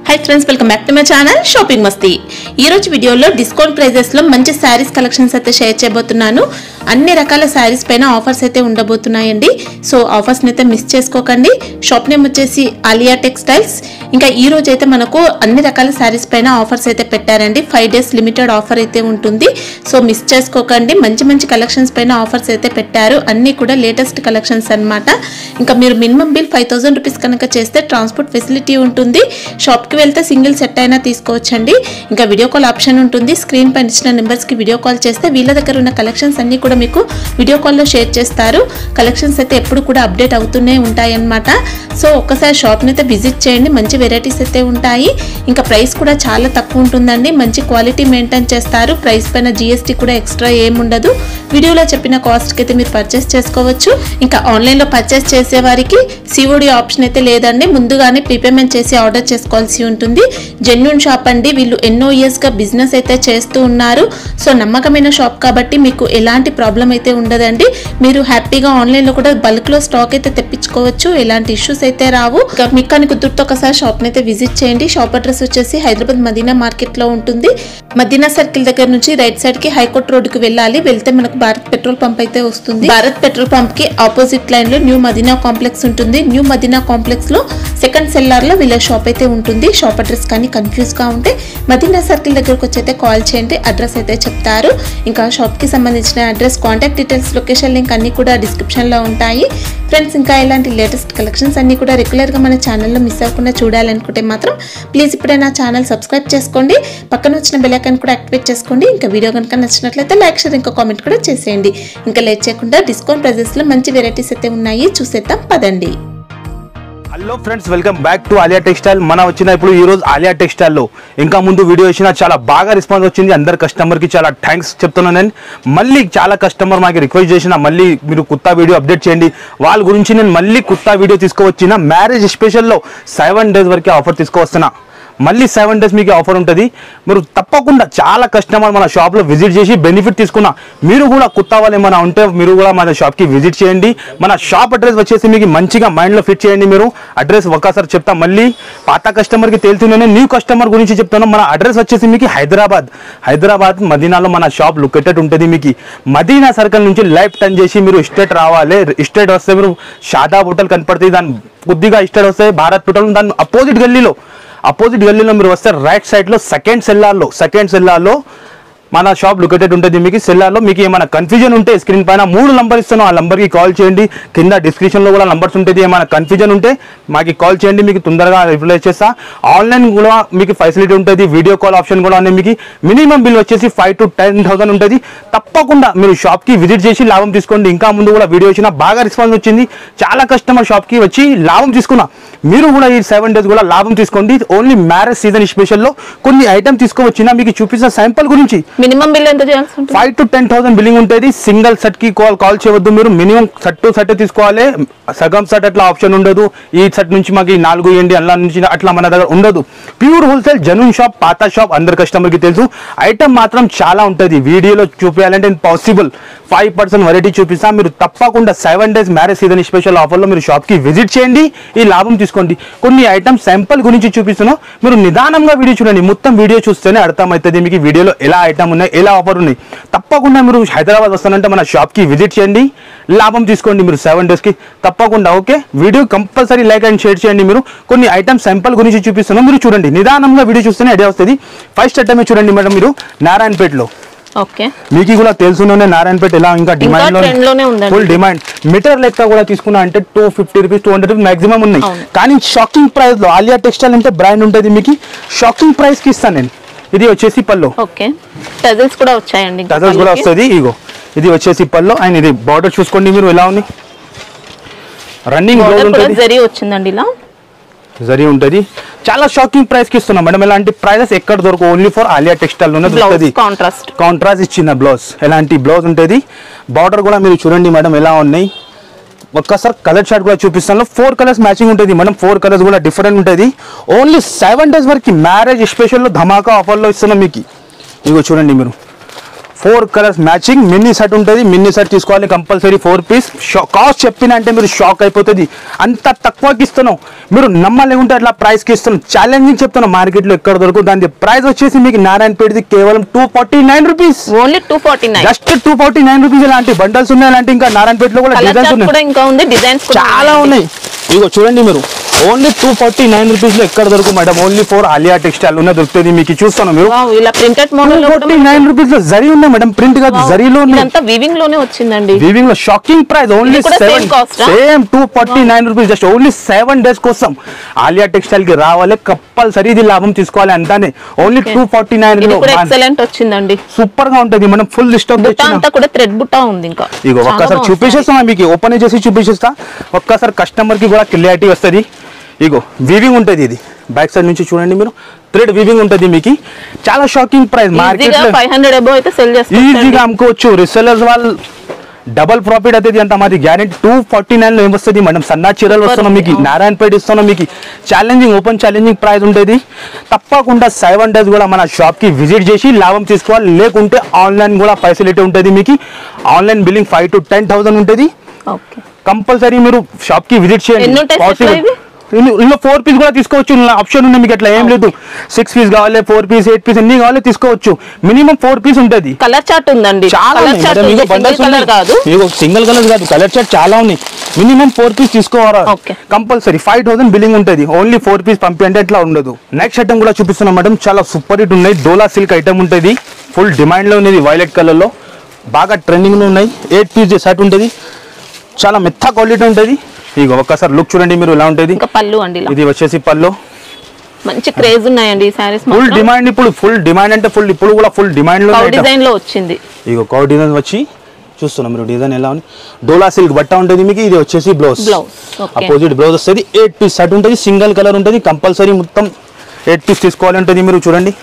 Hi friends, welcome back to my channel shopping Masti. ఈ రోజు వీడియోలో డిస్కౌంట్ ప్రైజెస్ లో మంచి సారీస్ కలెక్షన్స్ అయితే షేర్ చేయబోతున్నాను। అన్ని రకాల సారీస్ పైన ఆఫర్స్ అయితే ఉండబోతున్నాయండి। సో ఆఫర్స్ ని అయితే మిస్ చేసుకోకండి। షాప్ నేమ్ వచ్చేసి ఆలియా టెక్స్టైల్స్। ఇంకా ఈ రోజు అయితే మనకు అన్ని రకాల సారీస్ పైన ఆఫర్స్ అయితే పెట్టారండి। 5 డేస్ లిమిటెడ్ ఆఫర్ అయితే ఉంటుంది। సో మిస్ చేసుకోకండి। మంచి మంచి కలెక్షన్స్ పైన ఆఫర్స్ అయితే పెట్టారు। అన్ని కూడా లేటెస్ట్ కలెక్షన్స్ అన్నమాట। ఇంకా మీరు మినిమం బిల్ 5000 రూపాయస్ కనుక చేస్తే ట్రాన్స్పోర్ట్ ఫెసిలిటీ ఉంటుంది। షాప్ కి వెళ్తే సింగిల్ సెట్ అయినా తీసుకోవచ్చండి। ఇంకా వీడియో కాల్ ఆప్షన్ ఉంటుంది। స్క్రీన్ పైన ఇచ్చిన నెంబర్స్ కి వీడియో కాల్ చేస్తే వీళ్ళ దగ్గర ఉన్న కలెక్షన్స్ అన్ని కూడా మీకు వీడియో కాల్ లో షేర్ చేస్తారు। కలెక్షన్స్ అయితే ఎప్పుడు కూడా అప్డేట్ అవుతూనే ఉంటాయి అన్నమాట। సో ఒక్కసారి షాప్ ని అయితే విజిట్ చేయండి। మంచి వెరైటీస్ అయితే ఉంటాయి। ఇంకా ప్రైస్ కూడా చాలా తక్కువ ఉంటుందండి। మంచి క్వాలిటీ మెయింటైన్ చేస్తారు। ప్రైస్ పైన GST కూడా ఎక్స్ట్రా ఏమి ఉండదు। వీడియోలో చెప్పిన కాస్ట్ కి అయితే మీరు పర్చేస్ చేసుకోవచ్చు। ఇంకా ఆన్లైన్ లో పర్చేస్ చేసే వారికి COD ఆప్షన్ అయితే లేదండి। ముందుగానే ప్రీపేమెంట్ చేసి ఆర్డర్ చేసుకోవాల్సి ఉంటుంది। జెన్యూన్ షాప్ అండి। వీళ్ళు ఎన్నో ఇయర్స్ గా బిజినెస్ అయితే చేస్తూ ఉన్నారు। సో నమ్మకమైన షాప్ కాబట్టి మీకు ఎలాంటి ప్రాబ్లం అయితే ఉండదండి। మీరు హ్యాపీగా ఆన్లైన్ లో కూడా బల్క్ లో స్టాక్ అయితే తెప్పించుకోవచ్చు। ఎలాంటి ఇష్యూస్ అయితే రావు। మీకు కానీ కుదురుతో ఒకసారి షాప్ ని అయితే విజిట్ చేయండి। షాప్ అడ్రస్ వచ్చేసి హైదరాబాద్ మదీనా మార్కెట్ లో ఉంటుంది। మదీనా సర్కిల్ దగ్గర నుంచి రైట్ సైడ్ కి హైకోర్ట్ రోడ్ కి వెళ్ళాలి। వెళ్తే మనకు భారత్ పెట్రోల్ పంప్ అయితే వస్తుంది। భారత్ పెట్రోల్ పంప్ కి ఆపోజిట్ లైన్ లో న్యూ మదీనా కాంప్లెక్స్ ఉంటుంది। న్యూ మదీనా కాంప్లెక్స్ లో సెకండ్ సెల్లార్ లో వీళ్ళ షాప్ అయితే ఉంటుంది। షాప్ అడ్రస్ కానీ కన్ఫ్యూజ్ గా ఉంటే మదీనా సర్కిల్ దగ్గరకు వచ్చి అయితే కాల్ చేయండి। అడ్రస్ అయితే చెప్తారు। ఇంకా షాప్ కి సంబంధించిన address, contact details, location link అన్ని కూడా డిస్క్రిప్షన్ లో ఉంటాయి ఫ్రెండ్స్। ఇంకా ఇలాంటి లేటెస్ట్ కలెక్షన్స్ అన్ని కూడా రెగ్యులర్ గా మన ఛానల్లో మిస్ అవ్వకుండా చూడాలనుకుంటే మాత్రం ప్లీజ్ ఇప్పుడే నా ఛానల్ సబ్స్క్రైబ్ చేసుకోండి। పక్కన వచ్చిన బెల్ ఐకాన్ కూడా యాక్టివేట్ చేసుకోండి। ఇంకా వీడియో కనుక నచ్చినట్లయితే లైక్, షేర్, ఇంకా కామెంట్ కూడా చేసేయండి। ఇంకా లేట్ చేయకుండా డిస్కౌంట్ ప్రైజెస్ లో మంచి వెరైటీస్ అయితే ఉన్నాయి, చూసేద్దాం పదండి। Hello friends, welcome back to Alia textile. మనం వచ్చిన ఇప్పుడు ఈ రోజు ఆలియా టెక్స్టైల్ లో ఇంకా ముందు వీడియో చేసిన చాలా బాగా రెస్పాన్స్ వచ్చింది। అందరు కస్టమర్ కి చాలా థ్యాంక్స్ చెప్తున్నాను నేను। మళ్ళీ చాలా కస్టమర్ మాకు రిక్వెస్ట్ చేసిన మళ్ళీ మీరు కొత్త వీడియో అప్డేట్ చేయండి। వాళ్ళ గురించి నేను మళ్ళీ కొత్త వీడియో తీసుకువచ్చిన మ్యారేజ్ స్పెషల్లో 7 డేస్ వరకు ఆఫర్ తీసుకువస్తున్నా। మళ్ళీ 7 డేస్ మీకు ఆఫర్ ఉంటుంది। మీరు తప్పకుండా చాలా కస్టమర్ మన షాప్లో విజిట్ చేసి బెనిఫిట్ తీసుకున్నా। మీరు కూడా కొత్త వాళ్ళు ఏమైనా ఉంటే మీరు కూడా మన షాప్కి విజిట్ చేయండి। మన షాప్ అడ్రస్ వచ్చేసి మీకు మంచిగా మైండ్లో ఫిట్ చేయండి। మీరు అడ్రస్ ఒకసారి చెప్తా, మళ్ళీ పాత కస్టమర్కి తెలుసునే న్యూ కస్టమర్ గురించి చెప్తాను। మన అడ్రస్ వచ్చేసి మీకు హైదరాబాద్ మదీనాలో మన షాప్ లొకేటెడ్ ఉంటుంది। మీకు మదీనా సర్కిల్ నుంచి లెఫ్ట్ టర్న్ చేసి మీరు స్ట్రేట్ రావాలి। స్ట్రేట్ వస్తే మీరు షాదాబ్ హోటల్ కనపడుతుంది, దాని కొద్దిగా స్ట్రేట్ వస్తే భారత్ పెట్రోల్, దాని అపోజిట్ గల్లీలో మీరు వస్తే రైట్ సైడ్ లో సెకండ్ సెల్లార్లో మన షాప్ లొకేటెడ్ ఉంటుంది। మీకు సెల్లార్లో మీకు ఏమైనా కన్ఫ్యూజన్ ఉంటే స్క్రీన్ పైన 3 నంబర్ ఇస్తాను, ఆ నంబర్కి కాల్ చేయండి। కింద డిస్క్రిప్షన్లో కూడా నంబర్స్ ఉంటుంది। ఏమైనా కన్ఫ్యూజన్ ఉంటే మాకు కాల్ చేయండి, మీకు తొందరగా రిప్లై చేస్తా। ఆన్లైన్ కూడా మీకు ఫెసిలిటీ ఉంటుంది, వీడియో కాల్ ఆప్షన్ కూడా ఉన్నాయి। మీకు మినిమం బిల్ వచ్చేసి 5 to 10,000 ఉంటుంది। తప్పకుండా మీరు షాప్కి విజిట్ చేసి లాభం తీసుకోండి। ఇంకా ముందు కూడా వీడియో వచ్చినా బాగా రెస్పాన్స్ వచ్చింది, చాలా కస్టమర్ షాప్కి వచ్చి లాభం తీసుకున్నా। మీరు కూడా ఈ 7 డేస్ కూడా లాభం తీసుకోండి। ఓన్లీ మ్యారేజ్ సీజన్ స్పెషల్లో కొన్ని ఐటమ్ తీసుకువచ్చినా మీకు చూపిస్తున్న శాంపుల్ గురించి మినిమం బిల్ ఎంత చేయాల్సి ఉంటుంది? 5 to 10,000 బిల్లింగ్ ఉంటుంది। సింగిల్ సెట్ కి కాల్ చేయవద్దు, మీరు మినిమం సెట్ టు సెట్ తీసుకోవాలి। సగం సెట్ అట్లా ఆప్షన్ ఉండదు। ఈ సెట్ నుంచి మాకు 4 ఇవ్వండి అలా నుంచి అట్లా మన దగ్గర ఉండదు। ప్యూర్ హోల్సేల్ జెన్యూన్ షాప్, పాత షాప్, అందరు కస్టమర్ కి తెలుసు। ఐటమ్ మాత్రం చాలా ఉంటుంది, వీడియోలో చూపించాలంటే పాసిబుల్ 5% వెరైటీ చూపిస్తా। మీరు తప్పకుండా 7 డేస్ మ్యారేజ్ సీజన్ స్పెషల్ ఆఫర్లో మీరు షాప్ కి విజిట్ చేయండి, ఈ లాభం తీసుకోండి। కొన్ని ఐటమ్ శాంపుల్ గురించి చూపిస్తున్నాను, మీరు నిదానంగా వీడియో చూడండి। మొత్తం వీడియో చూస్తేనే అర్థమవుతుంది మీకు వీడియోలో ఎలా ఐటమ్ ఉన్నాయి, ఎలా ఆఫర్ ఉన్నాయి। తప్పకుండా మీరు హైదరాబాద్ వస్తానంటే మన షాప్కి విజిట్ చేయండి, లాభం తీసుకోండి మీరు 7 డేస్కి తప్పకుండా। Okay, video compulsory like and share చేయండి। మీరు కొన్ని ఐటమ్ శాంపుల్ గురించి చూపిస్తున్నాం, మీరు చూడండి, నిదానంగా వీడియో చూస్తేనే ఐడియా వస్తుంది। ఫస్ట్ ఐటమ్ చూడండి మేడం, మీరు నారాయణపేటలో మీకు కూడా తెలుసునే నారాయణపేట ఎలా ఇంకా డిమాండ్ లో ఫుల్ డిమాండ్। మీటర్ లెక్క కూడా తీసుకున్నా అంటే 250 రూపీస్ 200 రూపీస్ మాక్సిమం ఉన్నాయి। కానీ షాకింగ్ ప్రైస్ లో ఆలియా టెక్స్టైల్ అంటే బ్రాండ్ ఉంటుంది, మీకు షాకింగ్ ప్రైస్ కి ఇస్తాను నేను। ఇది వచ్చేసి పల్లో, టజల్స్ కూడా వచ్చాయండి, టజల్స్ కూడా వస్తుంది। ఇగో ఇది వచ్చేసి పల్లో, అండ్ ఇది బార్డర్ చూసుకోండి మీరు ఎలా ఉంది, రన్నింగ్ బ్లౌజ్ ఉంటుంది, జరీ వచ్చిందండి, ఇలా జరీ ఉంటుంది। చాలా షాకింగ్ ప్రైస్ కి ఇస్తున్నాం మేడం। ఎలాంటి ప్రైజెస్ ఎక్కడ దొరకవు, ఓన్లీ ఫర్ ఆలియా టెక్స్టైల్ లోనే దొరుకుతుంది। కాంట్రాస్ట్ ఇచ్చిన బ్లౌజ్, ఎలాంటి బ్లౌజ్ ఉంటుంది। బార్డర్ కూడా మీరు చూడండి మేడం ఎలా ఉన్నాయి। ఒక్కసారి కలర్ చార్ట్ కూడా చూపిస్తాను, 4 కలర్స్ మ్యాచింగ్ ఉంటుంది మేడం, 4 కలర్స్ కూడా డిఫరెంట్ ఉంటుంది। ఓన్లీ 7 డేస్ వరకు మ్యారేజ్ స్పెషల్లో ధమాకా ఆఫర్లో ఇస్తున్నాం మీకు। ఇగో చూడండి మీరు 4 కలర్స్ మ్యాచింగ్ మినీ సెట్ ఉంటుంది. మినీ సెట్ తీసుకోవాలి కంపల్సరీ 4 పీస్. కాస్ట్ చెప్పిన అంటే మీరు షాక్ అయిపోతుంది, అంత తక్కువకి ఇస్తున్నాం. మీరు నమ్మలేకుంటే అట్లా ప్రైస్కి ఇస్తున్నాం. ఛాలెంజింగ్ చెప్తున్నాం, మార్కెట్లో ఎక్కడ దొరుకుతుంది. దాని ప్రైస్ వచ్చేసి మీకు నారాయణపేటది కేవలం 249 రూపీస్. Only 249, just 249 rupees. ఇలాంటి బండల్స్ ఉన్నాయి, అలాంటి ఇంకా నారాయణపేటలో కూడా డిజైన్స్ ఉన్నాయి, చాలా ఉన్నాయి. ఇగో చూడండి మీరు, ఓన్లీ 249 రూపీస్ లో ఎక్కడ దొరుకు madam. Only for Aliya textile ఉన్న దొరుకుతుంది. మీకు చూస్తాను మీరు, 249 రూపీస్ లో జరీ ఉన్నాయి మేడం, ప్రింట్ కాదు జరీలో వీవింగ్ లోనే వచ్చిందండి. వీవింగ్ లో shocking price only same 249 rupees. Just only 7 days కోసం ఆలియా టెక్స్టైల్ కి రావాలి, కంపల్సరీ ఇది లాభం తీసుకోవాలి. అంతానే ఓన్లీ 249 లో ఎక్సలెంట్ వచ్చిందండి, సూపర్ గా ఉంటుంది. మనం ఫుల్ స్టాక్ అంతా కూడా థ్రెడ్ బుట్ట ఉంది. ఇంకా ఇగో ఒక్కసారి చూపించేస్తా, మీకు ఓపెన్ చేసి చూపించేస్తా. ఒక్కసారి కస్టమర్ కి కూడా క్లియారిటీ వస్తుంది. ఇగో వీవింగ్ ఉంటుంది, ఇది బ్యాక్ సైడ్ నుంచి చూడండి మీరు, థ్రెడ్ వీవింగ్ ఉంటుంది. మీకు చాలా షాకింగ్ ప్రైస్, మార్కెట్ లో 500 అబౌవ్ అయితే సెల్ చేస్తారు, ఈజీగా అమ్ముకోవచ్చు. రిసెలర్స్ వాళ్ళు డబల్ ప్రాఫిట్ అవుతుంది అంత మాది గ్యారెంటీ. 249 లో ఏమొస్తుంది మేడం, సన్నా చీరలు వస్తున్నాం మీకు, నారాయణపేట ఇస్తున్నాం మీకు. ఛాలెంజింగ్ ఓపెన్ ఛాలెంజింగ్ ప్రైస్ ఉంటుంది. తప్పకుండా 7 డేస్ కూడా మన షాప్ కి విజిట్ చేసి లాభం తీసుకోవాలి. లేకుంటే ఆన్లైన్ కూడా ఫెసిలిటీ ఉంటుంది మీకు. ఆన్లైన్ బిల్లింగ్ 5 to 10,000 ఉంటుంది. కంపల్సరీ మీరు షాప్ కి విజిట్ చేయండి. ఇందులో 4 పీస్ కూడా తీసుకోవచ్చు, ఆప్షన్ ఉంది మీకు. అట్లా ఏం లేదు, 6 పీస్ కావాలి, 4 పీస్, 8 పీస్ ఎన్ని కావాలి తీసుకోవచ్చు. మినిమం 4 పీస్ ఉంటుంది. కలర్ చార్ట్ ఉందండి, చాలా సింగిల్ కలర్ కాదు, కలర్ చార్ట్ చాలా ఉన్నాయి. మినిమం 4 పీస్ తీసుకోవాలి కంపల్సరీ. 5,000 బిల్లింగ్ ఉంటుంది. ఓన్లీ 4 పీస్ పంపించండి, అట్లా ఉండదు. నెక్స్ట్ ఐటమ్ కూడా చూపిస్తున్నాం మేడం, చాలా సూపర్ హిట్ ఉన్నాయి. డోలా సిల్క్ ఐటమ్ ఉంటుంది, ఫుల్ డిమాండ్ లో ఉన్నది, వైలెట్ కలర్ లో బాగా ట్రెండింగ్ లో ఉన్నాయి. 8 పీస్ సెట్ ఉంటుంది, చాలా మెత్త క్వాలిటీ ఉంటుంది. ఇక ఒక్కసారి లుక్ చూడండి మీరు, ఎలా ఉంటుంది. పళ్ళు అండి, ఇది వచ్చేసి పళ్ళు. మంచి క్రేజ్ ఉన్నాయండి ఈ సారీస్, ఫుల్ డిమాండ్. ఇప్పుడు ఫుల్ డిమాండ్ అంటే ఫుల్, ఇప్పుడు కూడా ఫుల్ డిమాండ్ లో డిజైన్ లో వచ్చింది. ఇక కౌ డిజైన్ వచ్చి చూస్తున్నాం మీరు, డిజైన్ ఎలా ఉంది. డోలా సిల్క్ బట్ట ఉంటుంది మీకు. ఇది వచ్చేసి బ్లౌజ్, అపోజిట్ బ్లౌజ్ వస్తుంది. 8 పీస్ సెట్ ఉంటుంది, సింగిల్ కలర్ ఉంటుంది. కంపల్సరీ మొత్తం 8 పీస్ తీసుకోవాలి ఉంటుంది. మీరు చూడండి,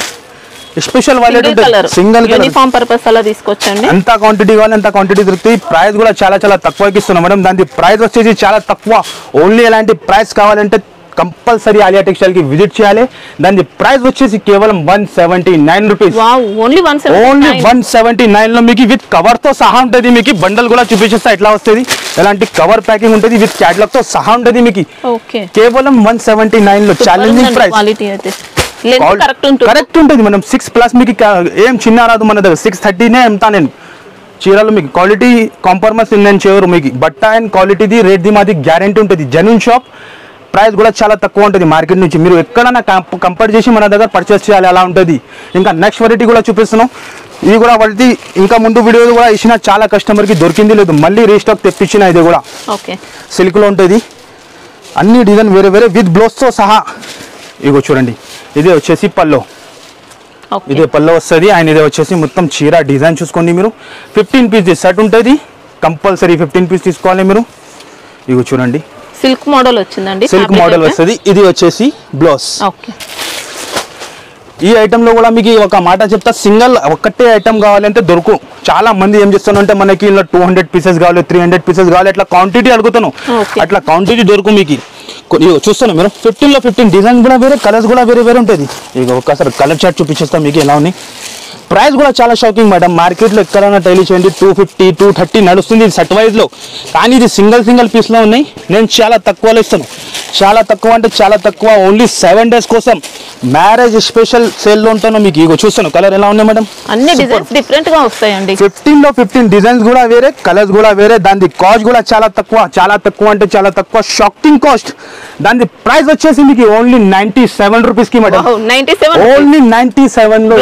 స్పెషల్ వైలెట్ ఉంటుంది, సింగిల్ కలర్, యూనిఫామ్ పర్పస్ అలా తీసుకొచ్చండి. ఎంత క్వాంటిటీ కావాలి అంత క్వాంటిటీ దొరుకుతాయి. ప్రైస్ కూడా చాలా చాలా తక్కువకి ఇస్తున్నాం మేడం. దాని ప్రైస్ వచ్చేసి చాలా తక్కువ. ఓన్లీ ఎలాంటి ప్రైస్ కావాలంటే కంపల్సరీ ఆలియా టెక్స్టైల్ కి విజిట్ చేయాలి. దాని ప్రైస్ వచ్చేసి కేవలం 179 రూపీస్. ఓన్లీ 179 లో మీకు విత్ కవర్ తో సహా ఉంటుంది. మీకు బండల్ కూడా చూపించేస్తా ఎట్లా వస్తుంది. ఎలాంటి కవర్ ప్యాకింగ్ ఉంటుంది, విత్ క్యాటలాగ్ తో సహా ఉంటుంది మీకు. కేవలం 179 లో ఛాలెంజింగ్ ప్రైస్. కరెక్ట్ ఉంటుంది మనం. 6+ మీకు ఏం చిన్న రాదు మన దగ్గర. 630నే అమ్ముతా నేను చీరలు. మీకు క్వాలిటీ కాంప్రమైజ్ నేను చేయరు. మీకు బట్ట అండ్ క్వాలిటీది రేట్ది మాది గ్యారెంటీ ఉంటుంది. జెన్యూన్ షాప్, ప్రైస్ కూడా చాలా తక్కువ ఉంటుంది మార్కెట్ నుంచి. మీరు ఎక్కడైనా కంపేర్ చేసి మన దగ్గర పర్చేస్ చేయాలి, అలా ఉంటుంది. ఇంకా నెక్స్ట్ వెరైటీ కూడా చూపిస్తున్నాం. ఇది కూడా వెరైటీ ఇంకా ముందు వీడియో కూడా ఇచ్చిన, చాలా కస్టమర్కి దొరికింది లేదు, మళ్ళీ రీస్టాక్ తెప్పించిన. ఇది కూడా సిల్క్లో ఉంటుంది. అన్ని డిజైన్ వేరే వేరే విత్ బ్లౌజ్తో సహా. ఇగో చూడండి, ఇదే వచ్చేసి పల్లో, ఇదే పల్లో వస్తుంది. అండ్ ఇదే వచ్చేసి మొత్తం చీర డిజైన్ చూసుకోండి మీరు. 15 పీస్ సెట్ ఉంటుంది. కంపల్సరీ 15 పీస్ తీసుకోవాలి మీరు. ఇగో చూడండి, సిల్క్ మోడల్ వచ్చిందండి, సిల్క్ మోడల్ వస్తుంది. ఇది వచ్చేసి బ్లౌజ్. ఈ ఐటమ్ లో కూడా మీకు ఒక మాట చెప్తా, సింగిల్ ఒక్కటే ఐటమ్ కావాలంటే దొరుకు. చాలా మంది ఏం చేస్తానంటే మనకి ఇలా 200 పీసెస్ కావాలి, 300 పీసెస్ కావాలి, అట్లా క్వాంటిటీ అడుగుతాను. అట్లా క్వాంటిటీ దొరుకు మీకు. చూస్తాను మీరు, 15 లో 15 డిజైన్ కూడా వేరే, కలర్స్ కూడా వేరే వేరే ఉంటుంది. ఇక ఒక్కసారి కలర్ చార్ట్ చూపించేస్తాం మీకు ఎలా ఉన్నాయి. ప్రైస్ కూడా చాలా షాకింగ్ మేడం. మార్కెట్లో ఎక్కడైనా టైలీ చేయండి 250, 230 నడుస్తుంది సెట్ వైజ్ లో. కానీ ఇది సింగిల్ పీస్ లో ఉన్నాయి. నేను చాలా తక్కువలో ఇస్తాను. చాలా తక్కువ అంటే చాలా తక్కువ. ఓన్లీ 7 డేస్ కోసం మ్యారేజ్ స్పెషల్ సేల్ లో ఉంటాను మీకు. ఇగో చూస్తాను కలర్ ఎలా ఉన్నాయి మేడం. అన్ని డిజైన్స్ డిఫరెంట్ గా వస్తాయండి. 15 లో 15 డిజైన్స్ కూడా వేరే, కలర్స్ కూడా వేరే. దాని కాస్ట్ కూడా చాలా తక్కువ. చాలా తక్కువ అంటే చాలా తక్కువ, షాకింగ్ కాస్ట్. దాని ప్రైస్ వచ్చేసి మీకు ఓన్లీ 97 రూపీస్ కి మేడం. ఓన్లీ 97 లో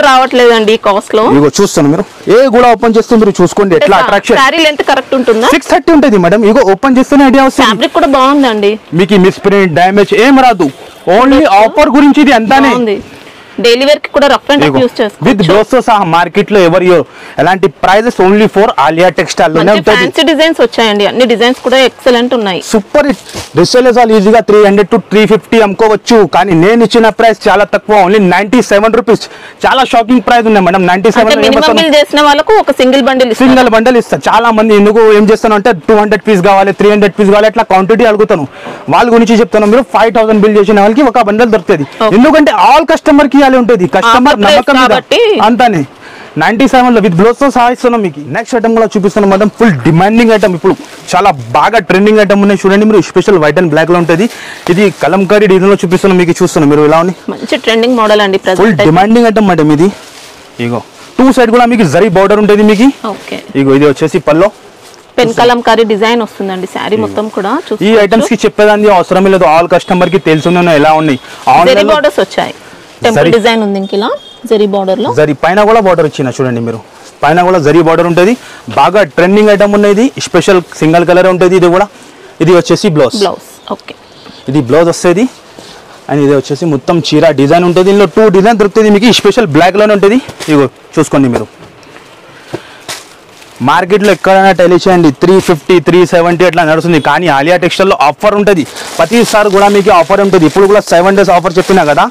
రావట్లేదండి కాస్ట్ లో. ఇగో చూస్తాను మీరు, ఏ కూడా ఓపెన్ చేస్తే మీరు చూసుకోండి ఎట్లా అట్రాక్షన్. సారీ లెంత్ కరెక్ట్ ఉంటుందా? 630 ఉంటుంది మేడం. ఇగో ఓపెన్ చేస్తేనే ఐడియా వస్తుంది. ఫ్యాబ్రిక్ కూడా బాగుందండి. మీకు మిస్ ప్రింట్, డ్యామేజ్ ఏం రాదు. ఓన్లీ ఆఫర్ గురించి ఇది అంతానే. డైలీ వేర్ కి కూడా రఫ్ అండ్ టఫ్ యూస్ చేసుకోవచ్చు. విత్ బ్లౌజ్ తో సహా మార్కెట్ లో ఎవరు ఎలాంటి prices only for Aliya textile లోనే ఉంటుంది. ఫ్యాన్సీ డిజైన్స్ వచ్చాయండి. అన్ని డిజైన్స్ కూడా ఎక్సలెంట్ ఉన్నాయి. Super hit. రిసేలర్స్ ఆల్ ఈజీగా 300 to 350 అమ్ముకోవచ్చు. కానీ నేను ఇచ్చిన ప్రైస్ చాలా తక్కువ, ఓన్లీ 97 రూపీస్. చాలా షాకింగ్ ప్రైస్ ఉన్నాయి మేడం. 97 మినిమం బిల్ చేసిన వాళ్ళకు ఒక సింగిల్ బండిల్ ఇస్తా. చాలా మంది ఎందుకు ఏం చేస్తాను అంటే 200 పీస్ కావాలి, 300 పీస్ కావాలి, అట్లా క్వాంటిటీ అడుగుతాను. వాళ్ళ గురించి చెప్తాను. మీరు 5000 బిల్ చేసిన వాళ్ళకి ఒక బండల్ దొరుకుతుంది. ఎందుకంటే ఆల్ కస్టమర్ కి ఉంటుంది. కస్టమర్ నమ్మకం అంతానే. 97 లో విత్ బ్లౌజ్ తో సహా ఇస్తున్నాం మీకు. నెక్స్ట్ ఐటమ్ కూడా చూపిస్తున్నాం మేడం, ఫుల్ డిమాండింగ్ ఐటమ్, ఇప్పుడు చాలా బాగా ట్రెండింగ్ ఐటమ్ ఉన్నాయి చూడండి మీరు. స్పెషల్ వైట్ అండ్ బ్లాక్ లో ఉంటుంది. ఇది కలంకారీ డిజైన్ లో చూపిస్తున్నాం మీకు, చూస్తున్నాం మీరు ఇలా ఉంది. మంచి ట్రెండింగ్ మోడల్ అండి, ఫుల్ డిమాండింగ్ ఐటమ్ మేడం ఇది. ఇగో టూ సైడ్ కూడా మీకు జరీ బార్డర్ ఉంటుంది మీకు. ఓకే, ఇగో ఇది వచ్చేసి పల్లో పెన్ కలంకారీ డిజైన్ వస్తుందండి శారీ మొత్తం కూడా. ఈ ఐటమ్స్ కి చెప్పేదాన్ని అవసరం లేదు, ఆల్ కస్టమర్ కి తెలుసునే ఎలా ఉన్నాయి. జరీ బార్డర్స్ వచ్చాయి, టెంపుల్ డిజైన్ ఉంది ఇంకిలా జరీ బార్డర్ లో. జరీ పైన కూడా బార్డర్ వచ్చిన చూడండి మీరు, పైన కూడా జరీ బార్డర్ ఉంటుంది. బాగా ట్రెండింగ్ ఐటమ్ ఉన్నది, స్పెషల్ సింగిల్ కలర్ ఉంటుంది. ఇది కూడా ఇది వచ్చేసి బ్లౌజ్. ఓకే, ఇది బ్లౌజ్ వస్తుంది. అండ్ ఇది వచ్చేసి మొత్తం చీర డిజైన్ ఉంటుంది. ఇందులో 2 డిజైన్ దొరుకుతుంది మీకు, స్పెషల్ బ్లాక్ లోనే ఉంటుంది. ఇగో చూసుకోండి మీరు, మార్కెట్లో ఎక్కడైనా టైల్ చేయండి 350 370 అట్లా నడుస్తుంది. కానీ ఆలియా టెక్స్టైల్లో ఆఫర్ ఉంటుంది, ప్రతిసారి కూడా మీకు ఆఫర్ ఉంటుంది. ఇప్పుడు కూడా 7 days ఆఫర్ చెప్పినా కదా,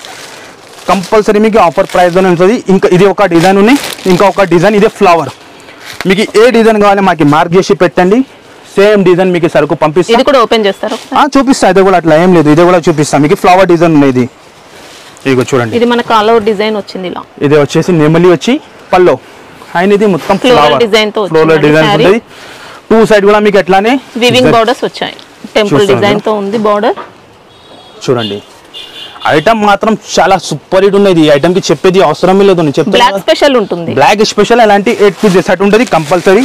కంపల్సరీ మీకు ఆఫర్ ప్రైస్లోనే ఉంటుంది. ఇంకా ఇది ఒక డిజైన్ ఉన్నాయి, ఇంకా ఒక డిజైన్ ఇదే ఫ్లవర్. మీకు ఏ డిజైన్ కావాలి మాకు మార్క్ చేసి పెట్టండి, సేమ్ డిజైన్ మీకు సరుకు పంపిస్తాను. ఇది కూడా ఓపెన్ చేస్తారా? చూపిస్తా, ఇది కూడా అట్లా ఏం లేదు, ఇది కూడా చూపిస్తాను మీకు. ఫ్లవర్ డిజైన్ ఉన్నది, ఇదిగో చూడండి. ఇది మన కాల్ అవుట్ డిజైన్ వచ్చింది ఇలా. ఇది వచ్చేసి నెమలి వచ్చి పల్లో, అండ్ ఇది మొత్తం ఫ్లవర్ డిజైన్ తో ఫ్లోరల్ డిజైన్ ఉంటుంది. 2 సైడ్ కూడా మీకు ఎట్లానే వీవింగ్ బోర్డర్స్ వచ్చాయి, టెంపుల్ డిజైన్ తో ఉంది బార్డర్. చూడండి ఐటమ్ మాత్రం చాలా సూపర్ హిట్ ఉన్నది. ఈ ఐటమ్ కి చెప్పేది అవసరం లేదు, నేను చెప్తాను. బ్లాక్ స్పెషల్ ఉంటుంది, బ్లాక్ స్పెషల్. అలాంటి 8 పీస్ సెట్ ఉంటుంది కంపల్సరీ.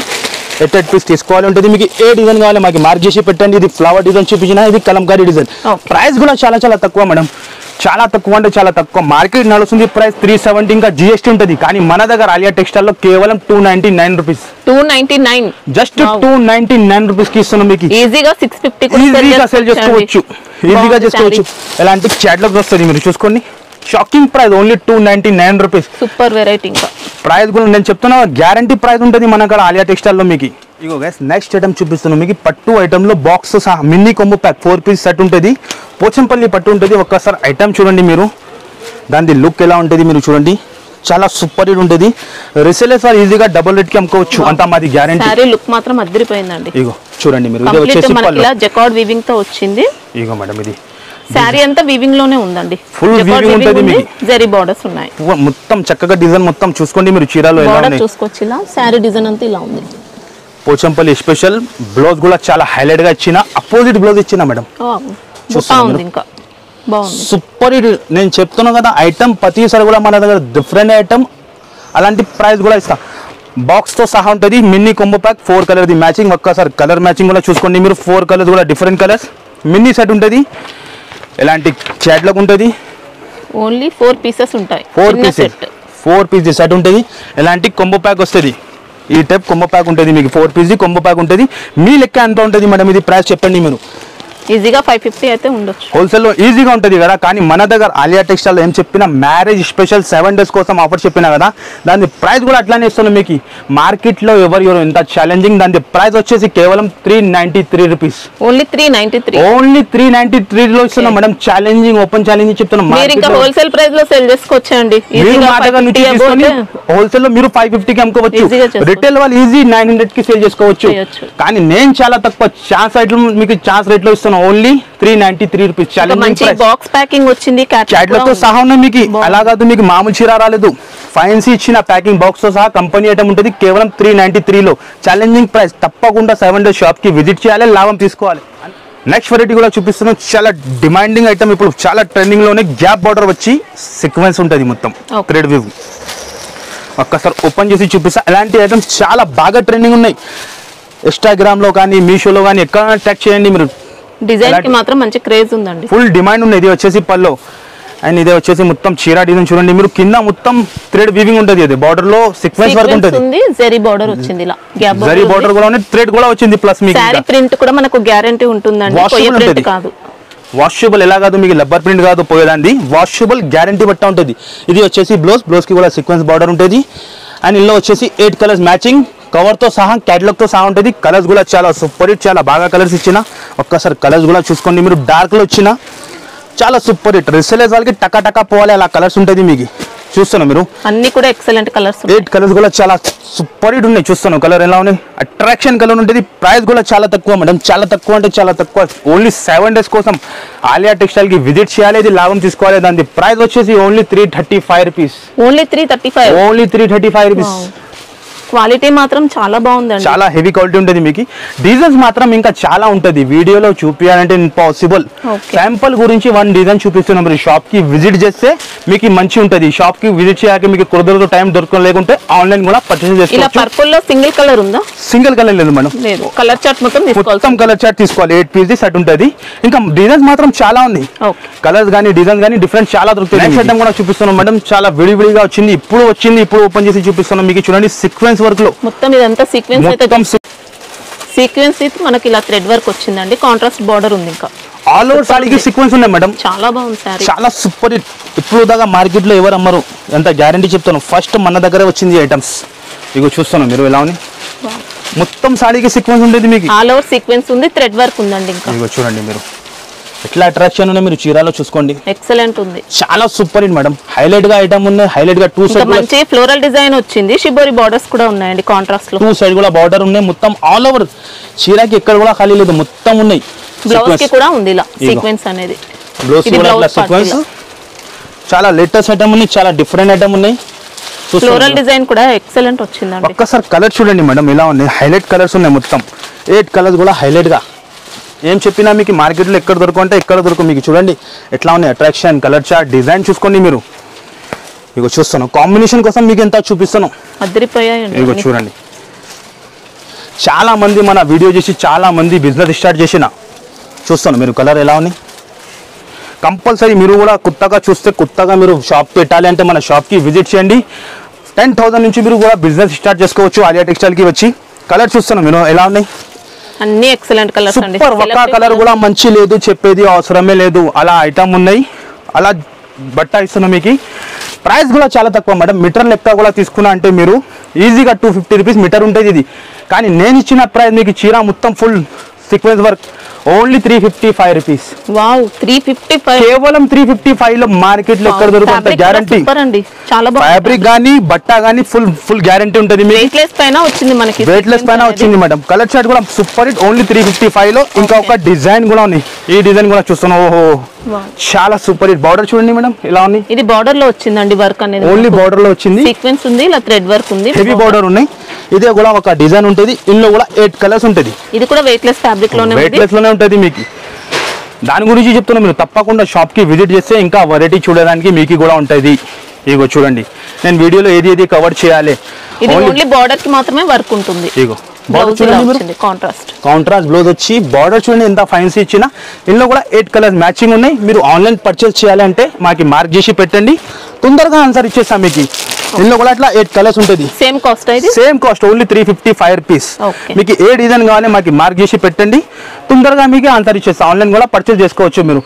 8 పీస్ తీసుకోవాలి ఉంటుంది. మీకు ఏ డిజైన్ కావాలి మాకు మార్క్ చేసి పెట్టండి. ఇది ఫ్లవర్ డిజైన్ చూపించిన, ఇది కలంకారీ డిజైన్. ప్రైస్ కూడా చాలా చాలా తక్కువ మేడం, చాలా తక్కువ అంటే చాలా తక్కువ. మార్కెట్ నడుస్తుంది ప్రైస్ 370, ఇంకా GST ఉంటుంది. కానీ మన దగ్గర ఆలియా టెక్స్టైల్ లో కేవలం 299 రూపీస్. 299 జస్ట్ 299 రూపీస్ కి ఇస్తున్నాం మీకు. ఈజీగా 650 ఈజీగా సేల్ చేసుకోవచ్చు, ఈజీగా చేసుకోవచ్చు. ఎలాంటి క్యాటలాగ్ వస్తుంది మీరు చూసుకోండి. Shocking price only 299 rupees. Super variety. ఇంకా ప్రైస్ కూడా నేను చెప్తున్నా, గ్యారంటీ ప్రైస్ ఉంటుంది మన కాడ ఆలియా టెక్స్టైల్ లో మీకు. ఇగో గైస్ నెక్స్ట్ ఐటమ్ చూపిస్తున్నాను మీకు. పట్టు ఐటమ్ లో బాక్స్ సహా mini combo pack 4 piece set ఉంటుంది. పోచంపల్లి పట్టు ఉంటుంది. ఒక్కసారి ఐటమ్ చూడండి మీరు, దాని లుక్ ఎలా ఉంటుంది మీరు చూడండి. చాలా సూపర్ హిట్ ఉంటుంది. రిసేలర్స్ వాళ్ళు ఈజీగా డబుల్ రేట్ కి అమ్ముకోవచ్చు, అంత మాది గ్యారంటీ. సారీ లుక్ మాత్రం అదిరిపోయిందండి. ఇగో చూడండి మీరు, ఇది వచ్చేసి మనకి ఇలా జకార్డ్ వీవింగ్ తో వచ్చింది. ఇగో మేడం ఇది సారీ అంతా వీవింగ్ లోనే ఉందండి, ఫుల్ వీవింగ్ ఉంటుంది మీకు. జరీ బోర్డర్స్ ఉన్నాయి మొత్తం చక్కగా డిజైన్ మొత్తం చూసుకోండి మీరు. చీరలో ఎలా ఉన్నాయి చూసుకోవచ్చు. ఇలా సారీ డిజైన్ అంతా ఇలా ఉంది. పోచంపల్లి స్పెషల్ బ్లౌజ్ కూడా చాలా హైలైట్ గా ఇచ్చిన, అపోజిట్ బ్లౌజ్ ఇచ్చిన మేడం. బాగుంది, ఇంకా బాగుంది, సూపర్ హిట్. నేను చెప్తున్నా కదా, ఐటమ్ ప్రతిసారి కూడా మన దగ్గర డిఫరెంట్ ఐటమ్, అలాంటి ప్రైస్ కూడా ఇస్తా. బాక్స్ తో సహా ఉంటుంది. Mini combo pack 4 colour the matching. ఒక్కసారి కలర్ మ్యాచింగ్ కూడా చూసుకోండి మీరు. 4 కలర్స్ కూడా డిఫరెంట్ కలర్స్. మినీ సెట్ ఉంటుంది, ఎలాంటి క్యాట్లాగ్ ఉంటుంది. ఓన్లీ 4 పీసెస్ ఉంటాయి. 4 పీస్ సెట్ ఉంటుంది. ఎలాంటి కొంబో ప్యాక్ వస్తుంది. ఈ టైప్ కొంబో ప్యాక్ ఉంటుంది మీకు. 4 పీస్ కొంబో ప్యాక్ ఉంటుంది. మీ లెక్క ఎంత ఉంటుంది మేడం ఇది ప్రైస్ చెప్పండి మీరు. ఈజీగా 550 అయితే ఉండొచ్చు. హోల్సేల్లో ఈజీగా ఉంటుంది కదా. కానీ మన దగ్గర ఆలియా టెక్స్టైల్ ఏం చెప్పినా, మ్యారేజ్ స్పెషల్ 7 days కోసం ఆఫర్ చెప్పినా కదా, దాని ప్రైస్ కూడా అట్లానే ఇస్తున్నాం మీకు. మార్కెట్లో ఎవరు ఎంత ఛాలెంజింగ్, దాని ప్రైస్ వచ్చేసి కేవలం 393 రూపీస్. ఓన్లీ 393. ఓన్లీ 393 లో ఇస్తున్నాం మేడం. ఛాలెంజింగ్, ఓపెన్ ఛాలెంజింగ్ చెప్తున్నాం. ఇంకా హోల్సేల్ ప్రైస్ లో సేల్ చేసుకోవచ్చండి. హోల్సేల్ లో మీరు 550 కి అమ్ముకోవచ్చు. రిటైల్ వాళ్ళు ఈజీ 900 కి సేల్ చేసుకోవచ్చు. కానీ నేను చాలా తక్కువ ఛాన్స్ రేట్లు మీకు, ఛాన్స్ రేట్ లో ఇస్తున్నాను. Only 393 rupees. Challenging box packing వచ్చింది, క్యాట్లాగ్ తో సహా ఉన్నాయి మీకు. అలా కాదు మీకు మామూలు చీర రాలేదు, ఫైన్సీ ఇచ్చిన ప్యాకింగ్ బాక్స్ తో సహా కంపెనీ ఐటమ్ ఉంటుంది. కేవలం 393 లో ఛాలెంజింగ్ ప్రైస్. తప్పకుండా 7 days షాప్ కి విజిట్ చేయాలి, లాభం తీసుకోవాలి. నెక్స్ట్ వెరైటీ కూడా చూపిస్తున్నాం. చాలా డిమాండింగ్ ఐటమ్, ఇప్పుడు చాలా ట్రెండింగ్ లోనే. గ్యాప్ బార్డర్ వచ్చి సీక్వెన్స్ ఉంటుంది మొత్తం థ్రెడ్ వీవ్. ఒక్కసారి ఓపెన్ చేసి చూపిస్తా. అలాంటి ఐటమ్స్ చాలా బాగా ట్రెండింగ్ ఉన్నాయి. ఇన్స్టాగ్రామ్ లో కానీ, మీషోలో కానీ ఎక్కడైనా ట్యాగ్ చేయండి మీరు. డిజైన్ కి మాత్రం మంచి క్రేజ్ ఉందండి, ఫుల్ డిమాండ్ ఉంది. ఇది వచ్చేసి పల్లో, అండ్ ఇది వచ్చేసి మొత్తం చీర డిజైన్ చూడండి మీరు. కింద మొత్తం థ్రెడ్ వీవింగ్ ఉంటుంది. అది బార్డర్ లో సీక్వెన్స్ వర్క్ ఉంటుంది. జరీ బార్డర్ వచ్చింది, ఇలా గ్యాప్ జరీ బార్డర్ కూడా ఉంది, థ్రెడ్ కూడా వచ్చింది. ప్లస్ మీకు సారీ ప్రింట్ కూడా మనకు గ్యారంటీ ఉంటుందండి, పోయే ప్రింట్ కాదు. వాషబుల్ ఎలా కాదు మీకు, లబ్బర్ ప్రింట్ కాదు పోయేదాన్ని, వాషబుల్ గ్యారంటీ బట్ట ఉంటుంది. ఇది వచ్చేసి బ్లౌజ్ కి కూడా సీక్వెన్స్ బార్డర్ ఉంటుంది. అండ్ ఇందులో వచ్చేసి 8 కలర్స్ మ్యాచింగ్, కవర్ తో సహా, క్యాటలాగ్ తో సహా ఉంటుంది. కలర్స్ కూడా చాలా సూపర్ హిట్, చాలా బాగా కలర్స్ ఇచ్చిన. ఒక్కసారి కలర్స్ కూడా చూసుకోండి మీరు. డార్క్ లో వచ్చిన చాలా సూపర్ హిట్. రిసేలర్స్ వాళ్ళకి టకా టకా పోవాలి, అలా కలర్స్ ఉంటుంది మీకు. చూస్తున్నాం మీరు అన్ని కూడా ఎక్సలెంట్ కలర్స్ 8 కలర్స్ కూడా చాలా సూపర్ హిట్ ఉన్నాయి. చూస్తున్నాం కలర్ ఎలా ఉన్నాయి, అట్రాక్షన్ కలర్ ఉంటుంది. ప్రైస్ కూడా చాలా తక్కువ మేడం, చాలా తక్కువ అంటే చాలా తక్కువ. ఓన్లీ 7 days కోసం ఆలియా టెక్స్టైల్ కి విజిట్ చేయాలి, ఇది లాభం తీసుకోవాలి. దాని ప్రైస్ వచ్చేసి only 335 rupees. Only 335 rupees. Quality మాత్రం చాలా బాగుందండి, చాలా హెవీ క్వాలిటీ ఉంటుంది. మీకు డిజైన్స్ మాత్రం ఇంకా చాలా ఉంటుంది, వీడియోలో చూపించాలంటే ఇంపాసిబుల్. శాంపుల్ గురించి 1 డిజైన్ చూపిస్తున్నాం. మీరు షాప్ కి విజిట్ చేస్తే మీకు మంచి ఉంటుంది. షాప్ కి విజిట్ చేయాక మీకు కుదరదు, టైం దొరకలేకుంటే ఆన్లైన్ కూడా పర్చేస్ చేసుకోవచ్చు. పర్పుల్ లో సింగిల్ కలర్ ఉందా? సింగిల్ కలర్ లేదు మేడం, కలర్ చార్ట్ మొత్తం కలర్ చార్ట్ తీసుకోవాలి. 8 పీస్ సెట్ ఉంటుంది. ఇంకా డిజైన్స్ మాత్రం చాలా ఉన్నాయి, కలర్స్ కానీ డిజైన్స్ కానీ డిఫరెంట్ చాలా దొరుకుతుంది. నెక్స్ట్ ఐటమ్ కూడా చూపిస్తున్నాం మేడం, చాలా విడివిడిగా వచ్చింది, ఇప్పుడు ఓపెన్ చేసి చూపిస్తున్నాం మీకు. చూడండి సీక్వెన్స్ వర్క్ లో మొత్తం ఇదంతా సీక్వెన్స్ అయితే మనకి ఇలా థ్రెడ్ వర్క్ వచ్చిందండి. కాంట్రాస్ట్ బార్డర్ ఉంది. ఇంకా ఆల్ ఓవర్ సారీకి సీక్వెన్స్ ఉన్నాయి మేడం, చాలా బాగుంది సారీ, చాలా సూపర్ హిట్. ఇప్పుడు దాకా మార్కెట్ లో ఎవరు అమ్మరు, ఎంత గ్యారంటీ చెప్తాను. ఫస్ట్ మన దగ్గరే వచ్చింది ఐటమ్స్. ఇగో చూస్తున్నాం మీరు ఎలా ఉంది, మొత్తం సారీకి సీక్వెన్స్ ఉంటుంది. మీకు ఆల్ ఓవర్ సీక్వెన్స్ ఉంది, థ్రెడ్ వర్క్ ఉందండి. ఇంకా ఇగో చూడండి మీరు ఎట్లా అట్రాక్షన్ ఉన్నాయి, మీరు చీరాలో చూసుకోండి, ఎక్సలెంట్ ఉంది, చాలా సూపర్ హిట్ మేడం. హైలైట్ గా ఐటమ్ ఉన్నాయి, హైలైట్ గా 2 సైడ్ మంచి ఫ్లోరల్ డిజైన్ వచ్చింది. షిబోరి బార్డర్స్ కూడా ఉన్నాయండి కాంట్రాస్ట్ లో. 2 సైడ్ కూడా బార్డర్ ఉన్నాయి, మొత్తం ఆల్ ఓవర్ చీరాకి ఎక్కడ కూడా ఖాళీ లేదు, మొత్తం ఉన్నాయి. బ్లౌజ్ కి కూడా ఉంది ఇలా సీక్వెన్స్ అనేది, బ్లౌజ్ కూడా ఇలా సీక్వెన్స్. చాలా లేటెస్ట్ ఐటమ్ ఉన్నాయి, చాలా డిఫరెంట్ ఐటమ్ ఉన్నాయి. ఫ్లోరల్ డిజైన్ కూడా ఎక్సలెంట్ వచ్చిందండి. ఒక్కసారి కలర్ చూడండి మేడం ఎలా ఉన్నాయి, హైలైట్ కలర్స్ ఉన్నాయి మొత్తం. 8 కలర్స్ కూడా హైలైట్ గా. ఏం చెప్పినా మీకు మార్కెట్లో ఎక్కడ దొరకంటే ఎక్కడ దొరకవు. మీకు చూడండి ఎట్లా ఉన్నాయి, అట్రాక్షన్, కలర్ చార్ట్, డిజైన్ చూసుకోండి మీరు. ఇగో చూస్తున్నాం కాంబినేషన్ కోసం మీకు ఎంత చూపిస్తున్నాం, ఇగో చూడండి. చాలా మంది మన వీడియో చేసి చాలా మంది బిజినెస్ స్టార్ట్ చేసిన చూస్తున్నాం మీరు. కలర్ ఎలా ఉన్నాయి, కంపల్సరీ మీరు కూడా కొత్తగా చూస్తే, కొత్తగా మీరు షాప్ పెట్టాలి అంటే మన షాప్కి విజిట్ చేయండి. 10,000 నుంచి మీరు కూడా బిజినెస్ స్టార్ట్ చేసుకోవచ్చు ఆలియా టెక్స్టైల్కి వచ్చి. కలర్ చూస్తున్నాం మీరు ఎలా ఉన్నాయి, అన్ని ఎక్సలెంట్ కలర్స్ అండి. సూపర్. ఒక్క కలర్ కూడా మంచి లేదు, చెప్పేది అవసరమే లేదు, అలా ఐటమ్ ఉన్నాయి, అలా బట్ట ఇస్తున్నాం మీకు. ప్రైస్ కూడా చాలా తక్కువ మేడం, మీటర్ లెక్క కూడా తీసుకున్నా అంటే మీరు ఈజీగా 250 రూపీస్ మీటర్ ఉంటుంది ఇది. కానీ నేను ఇచ్చిన ప్రైస్ మీకు చీర మొత్తం full sequence work only 355 rupees. Wow, 355, కేవలం 355 లో మార్కెట్ లో ఎక్కడ దొరుకుతుంది గ్యారంటీ. చాలా బాగుంది, ఫ్యాబ్రిక్ గానీ బట్ట గానీ ఫుల్ గ్యారంటీ ఉంటుంది. వెయిట్లెస్ పైన వచ్చింది మనకి, వెయిట్లెస్ పైన వచ్చింది మేడం. కలర్ చార్ట్ కూడా సూపర్ హిట్, ఓన్లీ 355 లో. ఇంకా ఒక డిజైన్ కూడా ఉంది, ఈ డిజైన్ కూడా చూస్తున్నాం. ఓహో చాలా సూపర్ హిట్. బార్డర్ చూడండి మేడం ఎలా ఉంది, ఇది బార్డర్ లో వచ్చిందండి వర్క్ అనేది, ఓన్లీ బార్డర్ లో వచ్చింది. సీక్వెన్స్ ఉంది, ఇలా థ్రెడ్ వర్క్ ఉంది, హెవీ బార్డర్ ఉన్నాయి. ఇదే కూడా ఒక డిజైన్ ఉంటుంది, ఇందులో కూడా 8 కలర్స్ ఉంటుంది. ఇది కూడా వెయిట్లెస్ ఫ్యాబ్రిక్ లోనే ఉంటుంది మీకు. దాని గురించి చెప్తున్నా, మీరు తప్పకుండా షాప్ కి విజిట్ చేస్తే ఇంకా వెరైటీ చూడడానికి మీకు కూడా ఉంటుంది. ఇగో చూడండి, నేను వీడియోలో ఏది కవర్ చేయాలి, ఓన్లీ బార్డర్ కి మాత్రమే వర్క్ ఉంటుంది. ఇగో కాంట్రాస్ట్ బ్లౌజ్ వచ్చి బార్డర్ చూడండి ఎంత ఫైన్స్ ఇచ్చిన. ఇందులో కూడా 8 కలర్స్ మ్యాచింగ్ ఉన్నాయి. మీరు ఆన్లైన్ పర్చేస్ చేయాలంటే మాకి మార్క్ చేసి పెట్టండి, తొందరగా ఆన్సర్ ఇచ్చేస్తాం మీకు. ఇందులో కూడా అట్లా 8 కలర్స్ ఉంటుంది, సేమ్ కాస్ట్ ఓన్లీ 355 రూపీస్. మీకు ఏ డిజైన్ కావాలి మాకు మార్క్ చేసి పెట్టండి, తొందరగా మీకు ఆన్సర్ ఇచ్చేస్తాం. ఆన్లైన్ కూడా పర్చేస్ చేసుకోవచ్చు మీరు.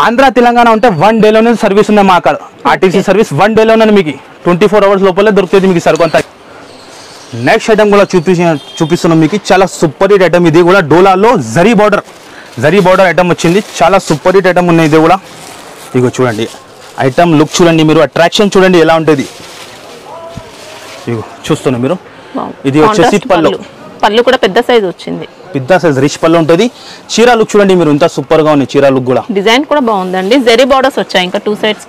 ఆంధ్ర తెలంగాణ ఉంటే 1 డేలోనే సర్వీస్ ఉంది మా అక్కడ, ఆర్టీసీ సర్వీస్ 1 డేలోనే మీకు 24 అవర్స్ లోపలే దొరుకుతుంది మీకు సరుకు అంతా. నెక్స్ట్ ఐటమ్ కూడా చూపిస్తున్నాం మీకు, చాలా సూపర్ హిట్ ఐటమ్. ఇది కూడా డోలాలో జరీ బార్డర్ ఐటమ్ వచ్చింది, చాలా సూపర్ హిట్ ఐటమ్ ఉన్నాయి ఇది కూడా. ఇగో చూడండి ఐటమ్ లుక్ చూడండి మీరు, అట్రాక్షన్ చూడండి ఎలా ఉంటుంది. ఇగో చూస్తున్నా మీరు, ఇది వచ్చేసి పళ్ళు కూడా పెద్ద సైజ్ వచ్చింది, పెద్ద సైజ్ రిచ్ పళ్ళు ఉంటుంది. చీర లుక్ చూడండి మీరు, ఎంత సూపర్ గా ఉంది చీర లుక్ కూడా. డిజైన్ కూడా బాగుందండి, జరీ బార్డర్స్ వచ్చాయి. ఇంకా 2 సైడ్స్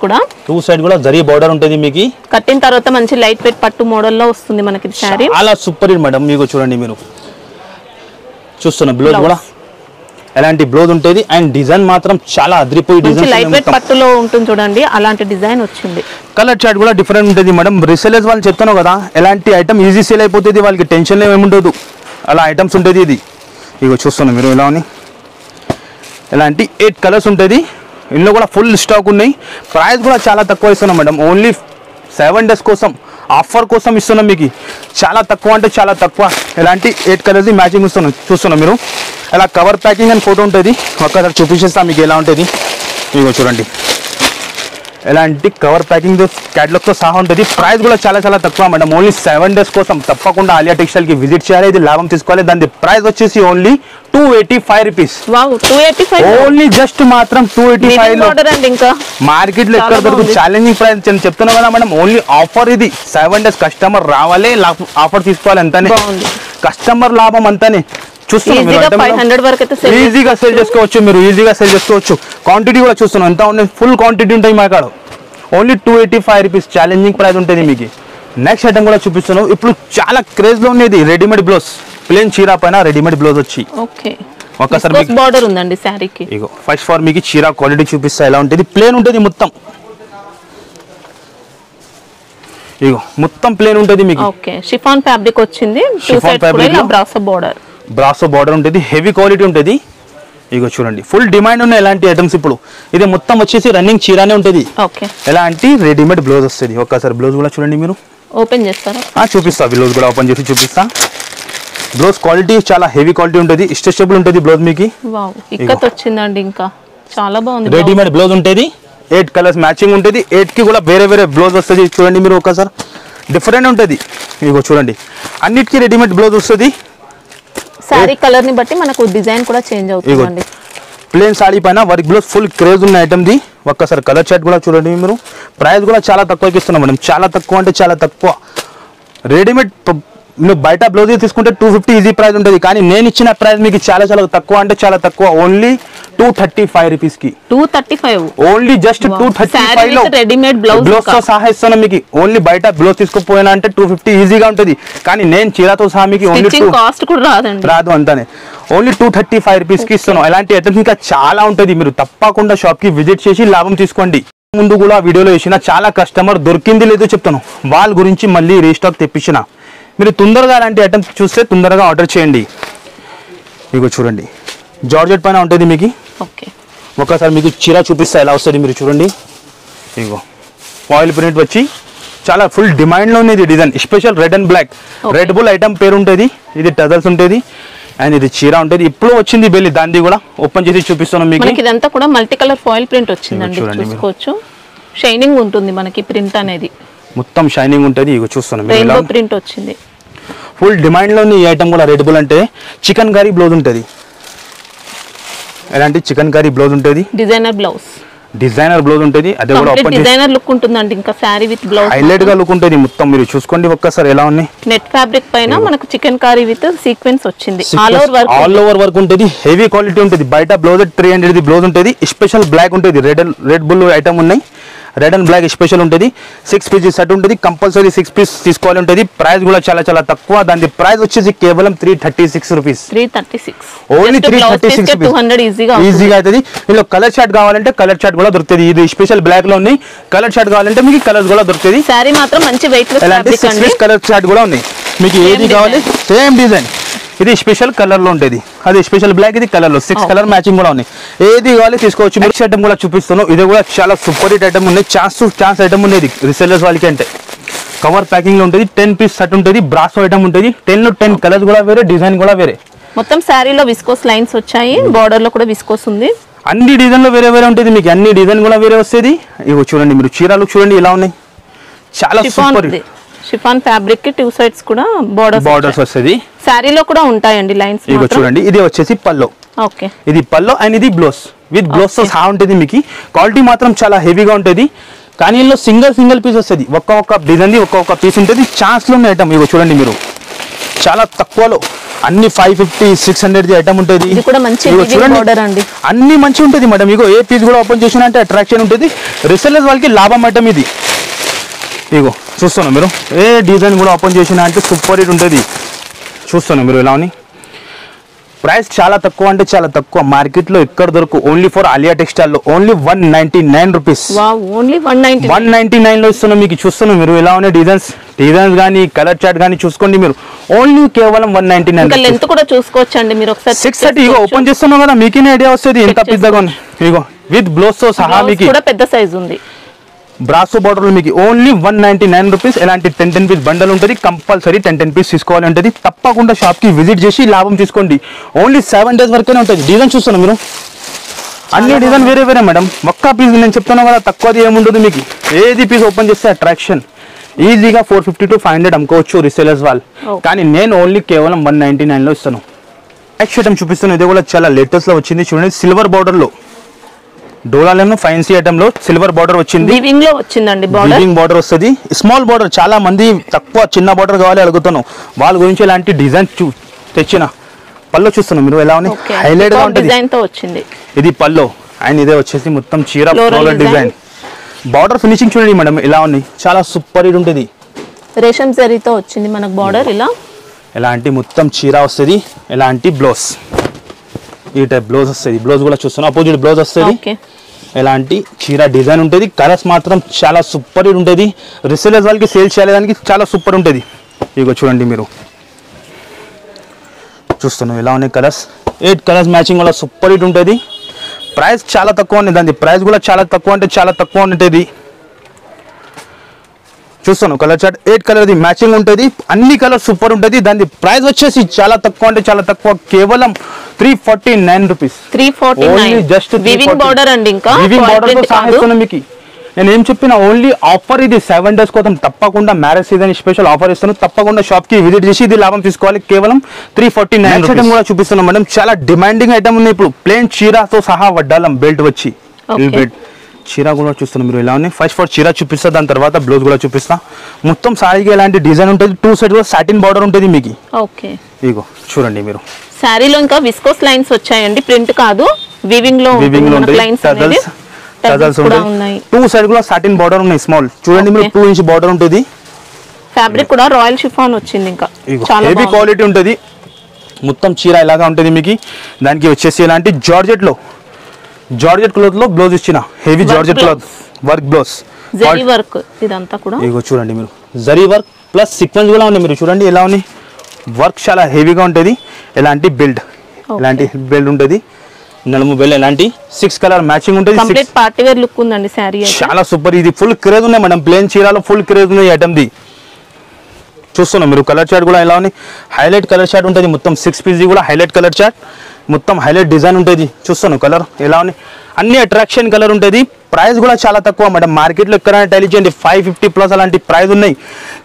కూడా జరీ బార్డర్ ఉంటుంది మీకు. కట్టిన తర్వాత మంచి లైట్ వెయిట్ పట్టు మోడల్ లో వస్తుంది మనకి సారీ, చాలా సూపర్ హిట్ మేడం. మీకు చూడండి మీరు చూస్తున్న బ్లౌజ్ కూడా ఎలాంటి బ్లౌజ్ ఉంటుంది, అండ్ డిజైన్ మాత్రం చాలా అదిరిపోయి డిజైన్, లైట్ వెయిట్ పట్టులో ఉంటుంది చూడండి, అలాంటి డిజైన్ వచ్చింది. కలర్ చార్ట్ కూడా డిఫరెంట్ ఉంటుంది మేడం. రీసెలర్స్ వాళ్ళు చెప్తాను కదా, ఎలాంటి ఐటమ్ ఈజీ సేల్ అయిపోతుంది, వాళ్ళకి టెన్షన్ ఏముండదు, అలా ఐటమ్స్ ఉంటుంది ఇది. ఇగో చూస్తున్నాం మీరు ఎలా ఉంది, ఎలాంటి 8 కలర్స్ ఉంటుంది. ఇందులో కూడా ఫుల్ స్టాక్ ఉన్నాయి. ప్రైస్ కూడా చాలా తక్కువ ఇస్తున్నాం మేడం, ఓన్లీ 7 days కోసం ఆఫర్ కోసం ఇస్తున్నాం మీకు. చాలా తక్కువ అంటే చాలా తక్కువ. ఎలాంటి 8 కలర్స్ మ్యాచింగ్ ఇస్తున్నాం, చూస్తున్నాం మీరు. అలా కవర్ ప్యాకింగ్ అని ఫోటో ఉంటుంది, ఒక్కసారి చూపించేస్తాం మీకు ఎలా ఉంటుంది. ఇగో చూడండి ఎలాంటి కవర్ ప్యాకింగ్ క్యాటలాగ్ తో సహా ఉంటుంది. ప్రైస్ కూడా చాలా చాలా తక్కువ మేడం. ఓన్లీ 7 days కోసం తప్పకుండా ఆలియా టెక్స్టైల్ కి విజిట్ చేయాలి. ఇది లాభం తీసుకోవాలి. దాని ప్రైస్ వచ్చేసి only 285 rupees. Wow 285 only just మాత్రం 285 లో ఇంకా మార్కెట్ లో ఎక్కడ దొరుకు ఛాలెంజింగ్ ప్రైస్ నేను చెప్తున్నా కదా మేడం. ఓన్లీ ఆఫర్ ఇది. 7 days కస్టమర్ రావాలి, ఆఫర్ తీసుకోవాలి అంతానే. కస్టమర్ లాభం అంతానే. ఈజీగా సేల్ చేసుకోవచ్చు మీరు, ఈజీగా సేల్ చేసుకోవచ్చు. క్వాంటిటీ కూడా చూస్తున్నాం ఎంత ఉంటుంది, ఫుల్ క్వాంటిటీ ఉంటాయి మా కాడ. ఓన్లీ 285 రూపీస్ ఛాలెంజింగ్ ప్రైస్ ఉంటుంది మీకు. నెక్స్ట్ ఐటమ్ కూడా చూపిస్తున్నాం. ఇప్పుడు చాలా క్రేజ్ లో ఉండేది రెడీమేడ్ బ్లౌజ్, ప్లేన్ చీరా పైన రెడీమేడ్ బ్లౌజ్ వచ్చి ఒక్కసారి బార్డర్ ఉందండి శారీకి. ఇగో ఫస్ట్ ఫార్ మీకు చీరా క్వాలిటీ చూపిస్తా ఎలా ఉంటుంది. ప్లేన్ ఉంటుంది మొత్తం, ఇగో మొత్తం ప్లేన్ ఉంటుంది మీకు. ఓకే షిఫాన్ ఫ్యాబ్రిక్ వచ్చింది, టూ సైడ్స్ కూడా బ్రాసో బార్డర్. బ్రాసో బార్డర్ ఉంటుంది, హెవీ క్వాలిటీ ఉంటుంది. ఇగో చూడండి ఫుల్ డిమాండ్ ఉన్న ఎలాంటి ఐటమ్స్. ఇప్పుడు ఇది మొత్తం వచ్చేసి రన్నింగ్ చీరానే ఉంటుంది. ఎలాంటి రెడీమేడ్ బ్లౌజ్ వస్తుంది. ఒక్కసారి బ్లౌజ్ కూడా చూడండి మీరు. ఓపెన్ చేస్తారా? చూపిస్తా, బ్లౌజ్ కూడా ఓపెన్ చేసి చూపిస్తా. బ్లౌజ్ క్వాలిటీ చాలా హెవీ క్వాలిటీ ఉంటుంది, స్ట్రెచబుల్ ఉంటుంది బ్లౌజ్ మీకు. ఇక్కత్ వచ్చిందండి, ఇంకా చాలా బాగుంది. రెడీమేడ్ బ్లౌజ్ ఉంటుంది, 8 కలర్స్ మ్యాచింగ్ ఉంటుంది. 8 కి కూడా వేరే వేరే బ్లౌజ్ వస్తుంది. చూడండి మీరు ఒకసారి డిఫరెంట్ ఉంటుంది. ఇగో చూడండి అన్నిటికీ రెడీమేడ్ బ్లౌజ్ వస్తుంది. సారీ కలర్ ని బట్టి మనకు డిజైన్ కూడా చేంజ్ అవుతుంది. ప్లేన్ సారీ పైన వర్క్ బ్లౌజ్ ఫుల్ క్రేజ్ ఉన్న ఐటమ్ ది. ఒక్కసారి కలర్ చార్ట్ కూడా చూడండి మీరు. ప్రైస్ కూడా చాలా తక్కువకి ఇస్తున్నాం మేడం. చాలా తక్కువ అంటే చాలా తక్కువ. రెడీమేడ్ మీరు బయట బ్లౌజ్ తీసుకుంటే 250 ఈజీ ప్రైస్ ఉంటుంది. కానీ నేను ఇచ్చిన ప్రైస్ మీకు చాలా చాలా తక్కువ అంటే చాలా తక్కువ. ఓన్లీ 235 రూపీస్ కి. 235 ఓన్లీ జస్ట్ 235 లో రెడీమేడ్ బ్లౌజ్ తో సహా ఇస్తాను మీకు. ఓన్లీ బయట బ్లౌజ్ తీసుకోపోయినా అంటే 250 ఈజీగా ఉంటుంది. కానీ నేను చీరతో సహా మీకు ఓన్లీ కాస్ట్ కూడా రాదు అంతానే. ఓన్లీ 235 రూపీస్ కి ఇస్తాను. అలాంటి ఐటమ్స్ ఇంకా చాలా ఉంటుంది. మీరు తప్పకుండా షాప్ కి విజిట్ చేసి లాభం తీసుకోండి. ముందు కూడా వీడియోలో వేసిన చాలా కస్టమర్ దొరికింది లేదో చెప్తాను, వాళ్ళ గురించి మళ్ళీ రీస్టాక్ తెప్పించిన. మీరు తొందరగా అలాంటి ఐటమ్స్ చూస్తే తొందరగా ఆర్డర్ చేయండి. ఇగో చూడండి జార్జెట్ పైన ఉంటుంది మీకు. ఒకసారి మీకు చీర చూపిస్తా ఎలా వస్తుంది మీరు చూడండి. ఇగో ఫాయిల్ ప్రింట్ వచ్చి చాలా ఫుల్ డిమాండ్ లో ఉన్నది design. Special red and black red bull item పేరు ఉంటుంది. ఇది టజల్స్ ఉంటుంది అండ్ ఇది చీర ఉంటుంది. ఇప్పుడు వచ్చింది బెల్లి, దాన్ని కూడా ఓపెన్ చేసి చూపిస్తున్నాం మీకు. ఇదంతా కూడా మల్టీ కలర్ ఫాయిల్ ప్రింట్ వచ్చిందండి, చూసుకోవచ్చు. షైనింగ్ ఉంటుంది మనకి ప్రింట్ అనేది, మొత్తం షైనింగ్ ఉంటుంది. ఇగో చూస్తున్నాం రెయిన్బో ప్రింట్ వచ్చింది. ఫుల్ డిమాండ్ లో ఈ ఐటమ్ కూడా రెడ్ బుల్ అంటే చికెన్ కర్రీ బ్లౌజ్ ఉంటుంది. ఎలాంటి చికెన్ కర్రీ బ్లౌజ్ ఉంటుంది, డిజైనర్ బ్లౌజ్ ఉంటుంది. అదే కూడా ఓపెన్ చేసి డిజైనర్ లుక్ ఉంటుందండి. ఇంకా సారీ విత్ బ్లౌజ్ హైలైట్ గా లుక్ ఉంటుంది మొత్తం. మీరు చూసుకోండి ఒక్కసారి ఎలా ఉన్నాయి. నెట్ ఫ్యాబ్రిక్ పైన మనకు చికెన్ కర్రీ విత్ సీక్వెన్స్ వచ్చింది. ఆల్ ఓవర్ వర్క్ ఉంటుంది, హెవీ క్వాలిటీ ఉంటుంది. బయట బ్లౌజ్ 300 బ్లౌజ్ ఉంటుంది. స్పెషల్ బ్లాక్ ఉంటుంది, రెడ్ బుల్ ఐటమ్ ఉన్నాయి. రెడ్ అండ్ బ్లాక్ స్పెషల్ ఉంటుంది. 6 పీస్ సెట్ ఉంటుంది. కంపల్సరీ 6 పీస్ తీసుకోవాలి ఉంటుంది. ప్రైస్ కూడా చాలా చాలా తక్కువ. దాని ప్రైస్ వచ్చేసి కేవలం 336 రూపీస్. ఓన్లీ 336 ఈజీగా అవుతుంది. ఇందులో కలర్ చార్ట్ కావాలంటే కలర్ చార్ట్ కూడా దొరుకుతుంది. ఇది స్పెషల్ బ్లాక్ లో ఉన్నాయి. కలర్ చార్ట్ కావాలంటే మీకు కలర్స్ కూడా దొరుకుతుంది. సారీ మాత్రం మంచి వెయిట్ కలర్ చార్ట్ కూడా ఉన్నాయి. మీకు ఏది కావాలి సేమ్ డిజైన్. ఇది స్పెషల్ కలర్ లో ఉంటుంది, అది స్పెషల్ బ్లాక్, ఇది కలర్ లో 6 కలర్ మ్యాచింగ్ కూడా ఉన్నాయి. ఏది కావాలి తీసుకోవచ్చు. నెక్స్ట్ ఐటమ్ కూడా చూపిస్తున్నాను. ఇది కూడా చాలా సూపర్ హిట్ ఐటమ్ ఉన్నాయి. ఛాన్స్ ఐటమ్ ఉండేది రీసెల్లర్స్ వాళ్ళకి. అంటే కవర్ ప్యాకింగ్ లో ఉంటుంది. 10 పీస్ సెట్ ఉంటుంది. బ్రాసో ఐటమ్ ఉంటుంది. 10 లో 10 కలర్స్ కూడా వేరే, డిజైన్ కూడా వేరే. మొత్తం శారీలో విస్కోస్ లైన్స్ వచ్చాయి, బార్డర్ లో కూడా విస్కోస్ ఉంది. అన్ని డిజైన్ లో వేరే వేరే ఉంటుంది మీకు. అన్ని డిజైన్ కూడా వేరే వస్తుంది. ఇగో చూడండి మీరు చీరలు చూడండి ఎలా ఉన్నాయి. చాలా సూపర్ షిఫాన్ ఫ్యాబ్రిక్ కి 2 సైడ్స్ కూడా బోర్డర్స్ వస్తుంది. సారీలో కూడా ఉంటాయండి లైన్స్. ఇగో చూడండి ఇది వచ్చేసి పల్లో. ఇది పల్లో అండ్ ఇది బ్లౌజ్ విత్ బ్లౌజ్ తో సహా ఉంటుంది మీకు. క్వాలిటీ మాత్రం చాలా హెవీగా ఉంటుంది. కానీ ఇందులో సింగిల్ పీస్ వస్తుంది. ఒక్కొక్క డిజైన్ ది ఒక్కొక్క పీస్ ఉంటుంది. ఛాన్స్ లో ఉన్న ఐటమ్. ఇగో చూడండి మీరు చాలా తక్కువలో అన్ని 550-600 ఐటమ్ ఉంటుంది. అన్ని మంచి ఉంటుంది మేడం. ఇగో ఏ పీస్ కూడా ఓపెన్ చేసినా అంటే అట్రాక్షన్ ఉంటుంది. రీసెల్లర్స్ వాళ్ళకి లాభం ఐటమ్ ఇది. ఇగో చూస్తున్నాం మీరు ఏ డిజైన్ కూడా ఓపెన్ చేసినా అంటే సూపర్ హిట్ ఉంటుంది. చూస్తున్నాం మీరు ఎలా ఉంది. ప్రైస్ చాలా తక్కువ అంటే చాలా తక్కువ. మార్కెట్ లో ఎక్కడ దొరకు. ఓన్లీ ఫర్ ఆలియా టెక్స్టైల్ లో ఓన్లీ 199 రూపీస్. 199 లో ఇస్తున్నాం మీకు. చూస్తున్నాం మీరు ఎలా ఉన్నాయి డిజైన్స్ కానీ కలర్ చార్ట్ కానీ చూసుకోండి మీరు. ఓన్లీ కేవలం 199. లెంత్ కూడా చూసుకోవచ్చండి మీరు ఒకసారి. 630 ఇగో ఓపెన్ చేస్తున్నాం కదా మీకే ఐడియా వస్తుంది ఎంత పెద్దగా ఉంది. ఇగో విత్ బ్లౌజ్ తో సహా మీకు పెద్ద సైజ్ ఉంది. బ్రాసో బార్డర్ మీకు ఓన్లీ 199 రూపీస్. ఎలాంటి 10 పీస్ బండల్ ఉంటుంది. కంపల్సరీ 10 పీస్ తీసుకోవాలి ఉంటుంది. తప్పకుండా షాప్ కి విజిట్ చేసి లాభం తీసుకోండి. ఓన్లీ 7 days వరకే ఉంటుంది. డిజైన్ చూస్తున్నాం మీరు అన్ని డిజైన్ వేరే వేరే మేడం. ఒక్క పీస్ నేను చెప్తాను కదా, తక్కువది ఏముండదు మీకు. ఏది పీస్ ఓపెన్ చేస్తే అట్రాక్షన్. ఈజీగా 450 to 500 అమ్ముకోవచ్చు రీసేలర్స్ వాళ్ళు. కానీ నేను ఓన్లీ కేవలం 199లో ఇస్తాను. నెక్స్ట్ ఐటమ్ చూపిస్తాను. ఇది కూడా చాలా లేటెస్ట్ లో వచ్చింది చూడండి, సిల్వర్ బార్డర్ లో డోలాలో ఫ్యాన్సీ ఐటమ్ లో సిల్వర్ బార్డర్ వచ్చింది. వీవింగ్ లో వచ్చిందండి బార్డర్. వీవింగ్ బార్డర్ వస్తుంది, స్మాల్ బార్డర్. చాలా మంది తక్కువ చిన్న బార్డర్ కావాలి అడుగుతాను, వాళ్ళ గురించి ఇలాంటి డిజైన్ తెచ్చిన. పల్లో చూస్తున్నాం మీరు ఎలా ఉంది, హైలైట్ గా ఉంటుంది. డిజైన్ తో వచ్చింది ఇది పల్లో అండ్ ఇదే వచ్చేసి మొత్తం చీర ఫ్లోరల్ డిజైన్. బార్డర్ ఫినిషింగ్ చూడండి మేడం ఎలా ఉంది, చాలా సూపర్ హిట్ ఉంటుంది. రేషం జరీతో వచ్చింది మనకు బార్డర్. ఇలా ఎలాంటి మొత్తం చీర వస్తుంది, ఎలాంటి బ్లౌజ్ ఈ టైప్ బ్లౌజ్ వస్తుంది. బ్లౌజ్ కూడా చూస్తున్నాం, అపోజిట్ బ్లౌజ్ వస్తుంది. ఎలాంటి చీర డిజైన్ ఉంటుంది. కలర్స్ మాత్రం చాలా సూపర్ హిట్ ఉంటుంది. రిసేలర్స్ వాళ్ళకి సేల్ చేయడానికి చాలా సూపర్ ఉంటుంది. ఇగో చూడండి మీరు చూస్తున్నాం ఎలా ఉన్నాయి కలర్స్. 8 కలర్స్ మ్యాచింగ్ వల్ల సూపర్ హిట్ ఉంటుంది. ప్రైస్ చాలా తక్కువ ఉంది, దాని ప్రైస్ కూడా చాలా తక్కువ అంటే చాలా తక్కువ ఉంటుంది. చూస్తాను కలర్ చార్ట్ 8 కలర్ది మ్యాచింగ్ ఉంటుంది. అన్ని కలర్ సూపర్ ఉంటుంది. దాని ప్రైస్ వచ్చేసి చాలా తక్కువ అంటే చాలా తక్కువ, కేవలం 349 రూపీస్. 349 జస్ట్ వీవింగ్ బార్డర్ అండి. ఇంకా వీవింగ్ బార్డర్ తో సహాయిస్తున్నా మీకు. నేను ఏం చెప్పిన ఓన్లీ ఆఫర్ ఇది 7 days కోసం. తప్పకుండా మ్యారేజ్ సీజన్ స్పెషల్ ఆఫర్ ఇస్తాను. తప్పకుండా షాప్ కి విజిట్ చేసి ఇది లాభం తీసుకోవాలి. కేవలం 349 ఐటమ్ కూడా చూపిస్తున్నాం మేడం. చాలా డిమాండింగ్ ఐటమ్ ఉంది ఇప్పుడు. ప్లేన్ చీరతో సహా వడ్డాలం బెల్ట్ వచ్చి బెల్ట్ చీర కూడా చూస్తున్నాం మీరు ఎలా ఉన్నాయి. ఫస్ట్ చీర చూపిస్తా, దాని తర్వాత బ్లౌజ్ కూడా చూపిస్తా. మొత్తం సారీకి ఎలాంటి డిజైన్ ఉంటుంది. 2 సైడ్ కూడా సాటిన్ బార్డర్ ఉంటుంది మీకు. ఓకే ఇగో చూడండి మీరు. సారీలో ఇంకా విస్కోస్ లైన్స్ వచ్చాయండి, ప్రింట్ కాదు. వీవింగ్ లో లైన్స్ అనేది కూడా ఉన్నాయి. 2 సైడ్ కూడా సాటిన్ బార్డర్ ఉన్నాయి స్మాల్. చూడండి మీరు 2 ఇంచ్ బార్డర్ ఉంటుంది. ఫ్యాబ్రిక్ కూడా రాయల్ షిఫాన్ వచ్చింది. ఇంకా చాలా హెవీ క్వాలిటీ ఉంటుంది. మొత్తం చీర ఇలాగా ఉంటుంది మీకు. దానికి వచ్చేసి ఇలాంటి జార్జెట్ క్లాత్ లో బ్లౌజ్ ఇచ్చిన, heavy georgette cloth work blouse, zari work ఇదంతా కూడా. ఇగో చూడండి మీరు జరీ వర్క్ ప్లస్ సీక్వెన్స్ కూడా ఉంది. మీరు చూడండి ఎలా ఉంది వర్క్, చాలా హెవీగా ఉంటుంది. ఎలాంటి బెల్ట్, ఎలాంటి బెల్ట్ ఉంటుంది. నలుము బెల్ట్ ఎలాంటి 6 కలర్ మ్యాచింగ్ ఉంటుంది. కంప్లీట్ పార్టీ వేర్ లుక్ ఉందండి సారీ. చాలా సూపర్. ఇది ఫుల్ క్రేజ్ ఉన్నాయి మేడం, ప్లేన్ చీరలో ఫుల్ క్రేజ్ ఉంది ఐటమ్ ది. చూస్తున్నాం మీరు కలర్ చార్ట్ కూడా ఎలా ఉంది, హైలైట్ కలర్ చార్ట్ ఉంటుంది. మొత్తం 6 పీస్ కూడా హైలైట్ కలర్ చార్ట్, మొత్తం హైలైట్ డిజైన్ ఉంటుంది. చూస్తాను కలర్ ఎలా ఉంది, అన్ని అట్రాక్షన్ కలర్ ఉంటుంది. ప్రైస్ కూడా చాలా తక్కువ మేడం. మార్కెట్లో ఎక్కడైనా టైల్ చేయండి 550 ప్లస్ అలాంటి ప్రైస్ ఉన్నాయి.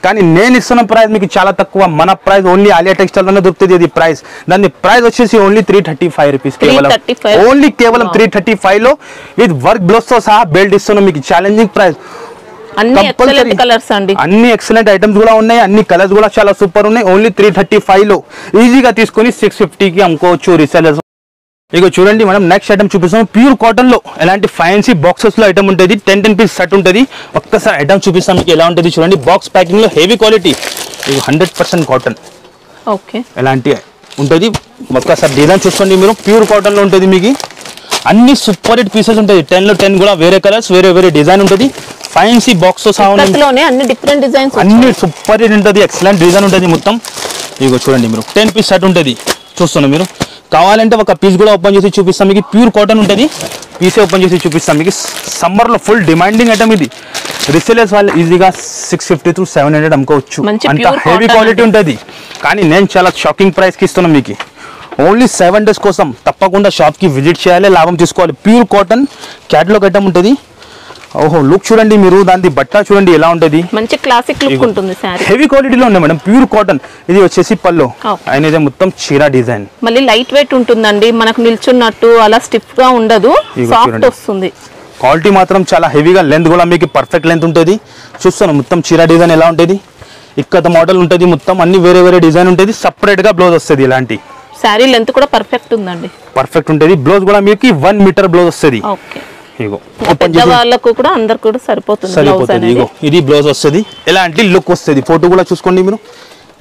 కానీ నేను ఇస్తున్న ప్రైస్ మీకు చాలా తక్కువ. మన ప్రైస్ ఓన్లీ ఆలియా టెక్స్టైల్ లోనే దొరుకుతుంది. ఇది ప్రైస్, దాని ప్రైస్ వచ్చేసి ఓన్లీ 335 రూపీస్. ఓన్లీ కేవలం 335 లో విత్ వర్క్ బ్లౌజ్ తో సహా బెల్ట్ ఇస్తున్నాం మీకు. Challenging price. అన్ని ఎక్సలెంట్ ఐటమ్స్ కూడా ఉన్నాయి. అన్ని కలర్స్ కూడా చాలా సూపర్ ఉన్నాయి. ఓన్లీ 335 లో ఈజీగా తీసుకొని 650కి అమ్ముకోవచ్చు రీసెలర్స్. ఇక చూడండి మనం నెక్స్ట్ ఐటమ్ చూపిస్తాం. ప్యూర్ కాటన్ లో ఎలాంటి ఫ్యాన్సీ బాక్సెస్ లో ఐటమ్ ఉంటుంది. 10 పీస్ సెట్ ఉంటుంది. ఒక్కసారి ఐటమ్ చూపిస్తాం మీకు ఎలా ఉంటుంది చూడండి. బాక్స్ ప్యాకింగ్ లో హెవీ క్వాలిటీ, ఇది 100% కాటన్. ఓకే ఎలాంటి ఉంటుంది ఒక్కసారి డిజైన్ చూసుకోండి మీరు. ప్యూర్ కాటన్ లో ఉంటుంది మీకు. అన్ని సూపర్ హిట్ పీసెస్ ఉంటుంది. 10 లో 10 కూడా వేరే కలర్స్, వేరే వేరే డిజైన్ ఉంటుంది. ఫ్యాన్సీ బాక్స్ అన్ని డిఫరెంట్ డిజైన్స్, అన్ని సూపర్ హిట్ ఉంటుంది. ఎక్సలెంట్ డిజైన్ ఉంటుంది మొత్తం. ఇగో చూడండి మీరు 10 పీస్ సెట్ ఉంటుంది. చూస్తున్నా మీరు. కావాలంటే ఒక పీస్ కూడా ఓపెన్ చేసి చూపిస్తాం మీకు. ప్యూర్ కాటన్ ఉంటుంది. పీసే ఓపెన్ చేసి చూపిస్తాం మీకు. సమ్మర్ లో ఫుల్ డిమాండింగ్ ఐటమ్ ఇది. రిసేలర్స్ వాళ్ళు ఈజీగా 650 to 700 అమ్ముకోవచ్చు. అంత హెవీ క్వాలిటీ ఉంటుంది. కానీ నేను చాలా షాకింగ్ ప్రైస్ కి ఇస్తున్నాను మీకు. ఓన్లీ 7 days కోసం తప్పకుండా షాప్ కి విజిట్ చేయాలి, లాభం తీసుకోవాలి. ప్యూర్ కాటన్ క్యాటలాగ్ ఐటమ్ ఉంటుంది. ఓహో లుక్ చూడండి మీరు, దాని బట్ట చూడండి ఎలా ఉంటుంది. మంచి క్లాసిక్ లుక్ ఉంటుంది. సారీ హెవీ క్వాలిటీలో ఉంది మేడం. Pure cotton. ఇది వచ్చేసి పల్లో, అనేది మొత్తం చీర డిజైన్. మళ్ళీ లైట్ వెయిట్ ఉంటుందండి. మనకు నిల్చున్నట్టు అలా స్టిఫ్ గా ఉండదు, సాఫ్ట్ వస్తుంది. క్వాలిటీ మాత్రం చాలా హెవీగా, లెంత్ కూడా మీకు పర్ఫెక్ట్ లెంత్ ఉంటుంది. చూస్తాను మొత్తం చీర డిజైన్ ఎలా ఉంటుంది. ఇక్కడ మోడల్ ఉంటుంది. మొత్తం అన్ని వేరే వేరే డిజైన్ ఉంటుంది. సపరేట్ గా బ్లౌజ్ వస్తుంది. ఇలాంటి సారీ లెంత్ కూడా పర్ఫెక్ట్ ఉందండి. పర్ఫెక్ట్ ఉంటుంది. బ్లౌజ్ కూడా మీకు 1 మీటర్ బ్లౌజ్ వస్తుంది. ఓకే పెద్దవాళ్ళకు కూడా అందరికి కూడా సరిపోతుంది. ఇగో ఇది బ్లౌజ్ వస్తుంది. ఎలాంటి లుక్ వస్తుంది. ఫోటో కూడా చూసుకోండి మీరు.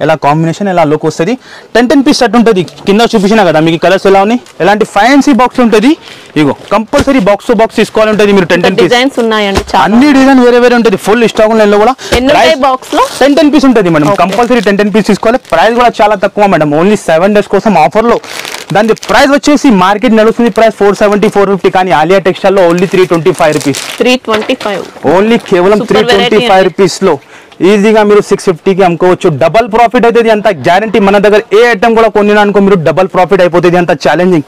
ఎలా కాంబినేషన్ ఎలా లుక్ వస్తుంది. 10 పీస్ సెట్ ఉంటుంది. కింద చూపించిన కదా మీకు కలర్స్ ఎలా ఉన్నాయి. ఎలాంటి ఫ్యాన్సీ బాక్స్ ఉంటుంది. ఇగో కంపల్సరీ బాక్స్ టు బాక్స్ తీసుకోవాలి ఉంటుంది మీరు. 10 డిజైన్స్ ఉన్నాయండి. అన్ని డిజైన్ వేరే వేరే ఉంటుంది. ఫుల్ స్టాక్ లో కూడా బాక్స్ లో 10 పీస్ ఉంటుంది మేడం. కంపల్సరీ 10 పీస్ తీసుకోవాలి. ప్రైస్ కూడా చాలా తక్కువ మేడం. ఓన్లీ 7 days కోసం ఆఫర్ లో. దాని ప్రైస్ వచ్చేసి మార్కెట్ నడుస్తుంది ప్రైస్ 470 450. కానీ ఆలియా టెక్స్టైల్ లో ఓన్లీ 325 రూపీస్. 325 ఓన్లీ కేవలం 325 రూపీస్ లో ఈజీగా మీరు 650కి అమ్ముకోవచ్చు. డబల్ ప్రాఫిట్ అవుతుంది. అంత గ్యారంటీ. మన దగ్గర ఏ ఐటమ్ కూడా కొనినా అనుకో మీరు డబల్ ప్రాఫిట్ అయిపోతుంది. అంత ఛాలెంజింగ్.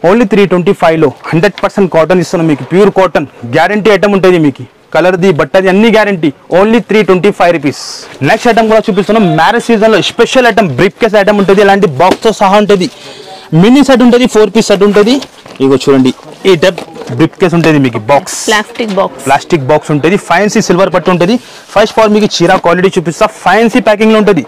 ఓన్లీ 325 లో 100% కాటన్ ఇస్తున్నాం మీకు, ప్యూర్ కాటన్ గ్యారంటీ ఐటమ్ ఉంటుంది మీకు, కలర్ది బట్టది అన్ని guarantee, only 325 rupees. Next item కూడా చూపిస్తున్నాం, మ్యారేజ్ సీజన్ లో special item brief case item ఉంటుంది, ఇలాంటి బాక్స్ తో సహా ఉంటుంది, మినీ సెట్ ఉంటుంది, 4 పీస్ సెట్ ఉంటుంది. ఇగో చూడండి ఈ టైప్ బ్రీఫ్ కేస్ ఉంటుంది మీకు, బాక్స్ ప్లాస్టిక్ బాక్స్ ఉంటుంది, ఫ్యాన్సీ సిల్వర్ పట్టు ఉంటుంది. ఫస్ట్ ఆఫ్ ఆల్ మీకు చీర క్వాలిటీ చూపిస్తా, ఫ్యాన్సీ ప్యాకింగ్ లో ఉంటుంది.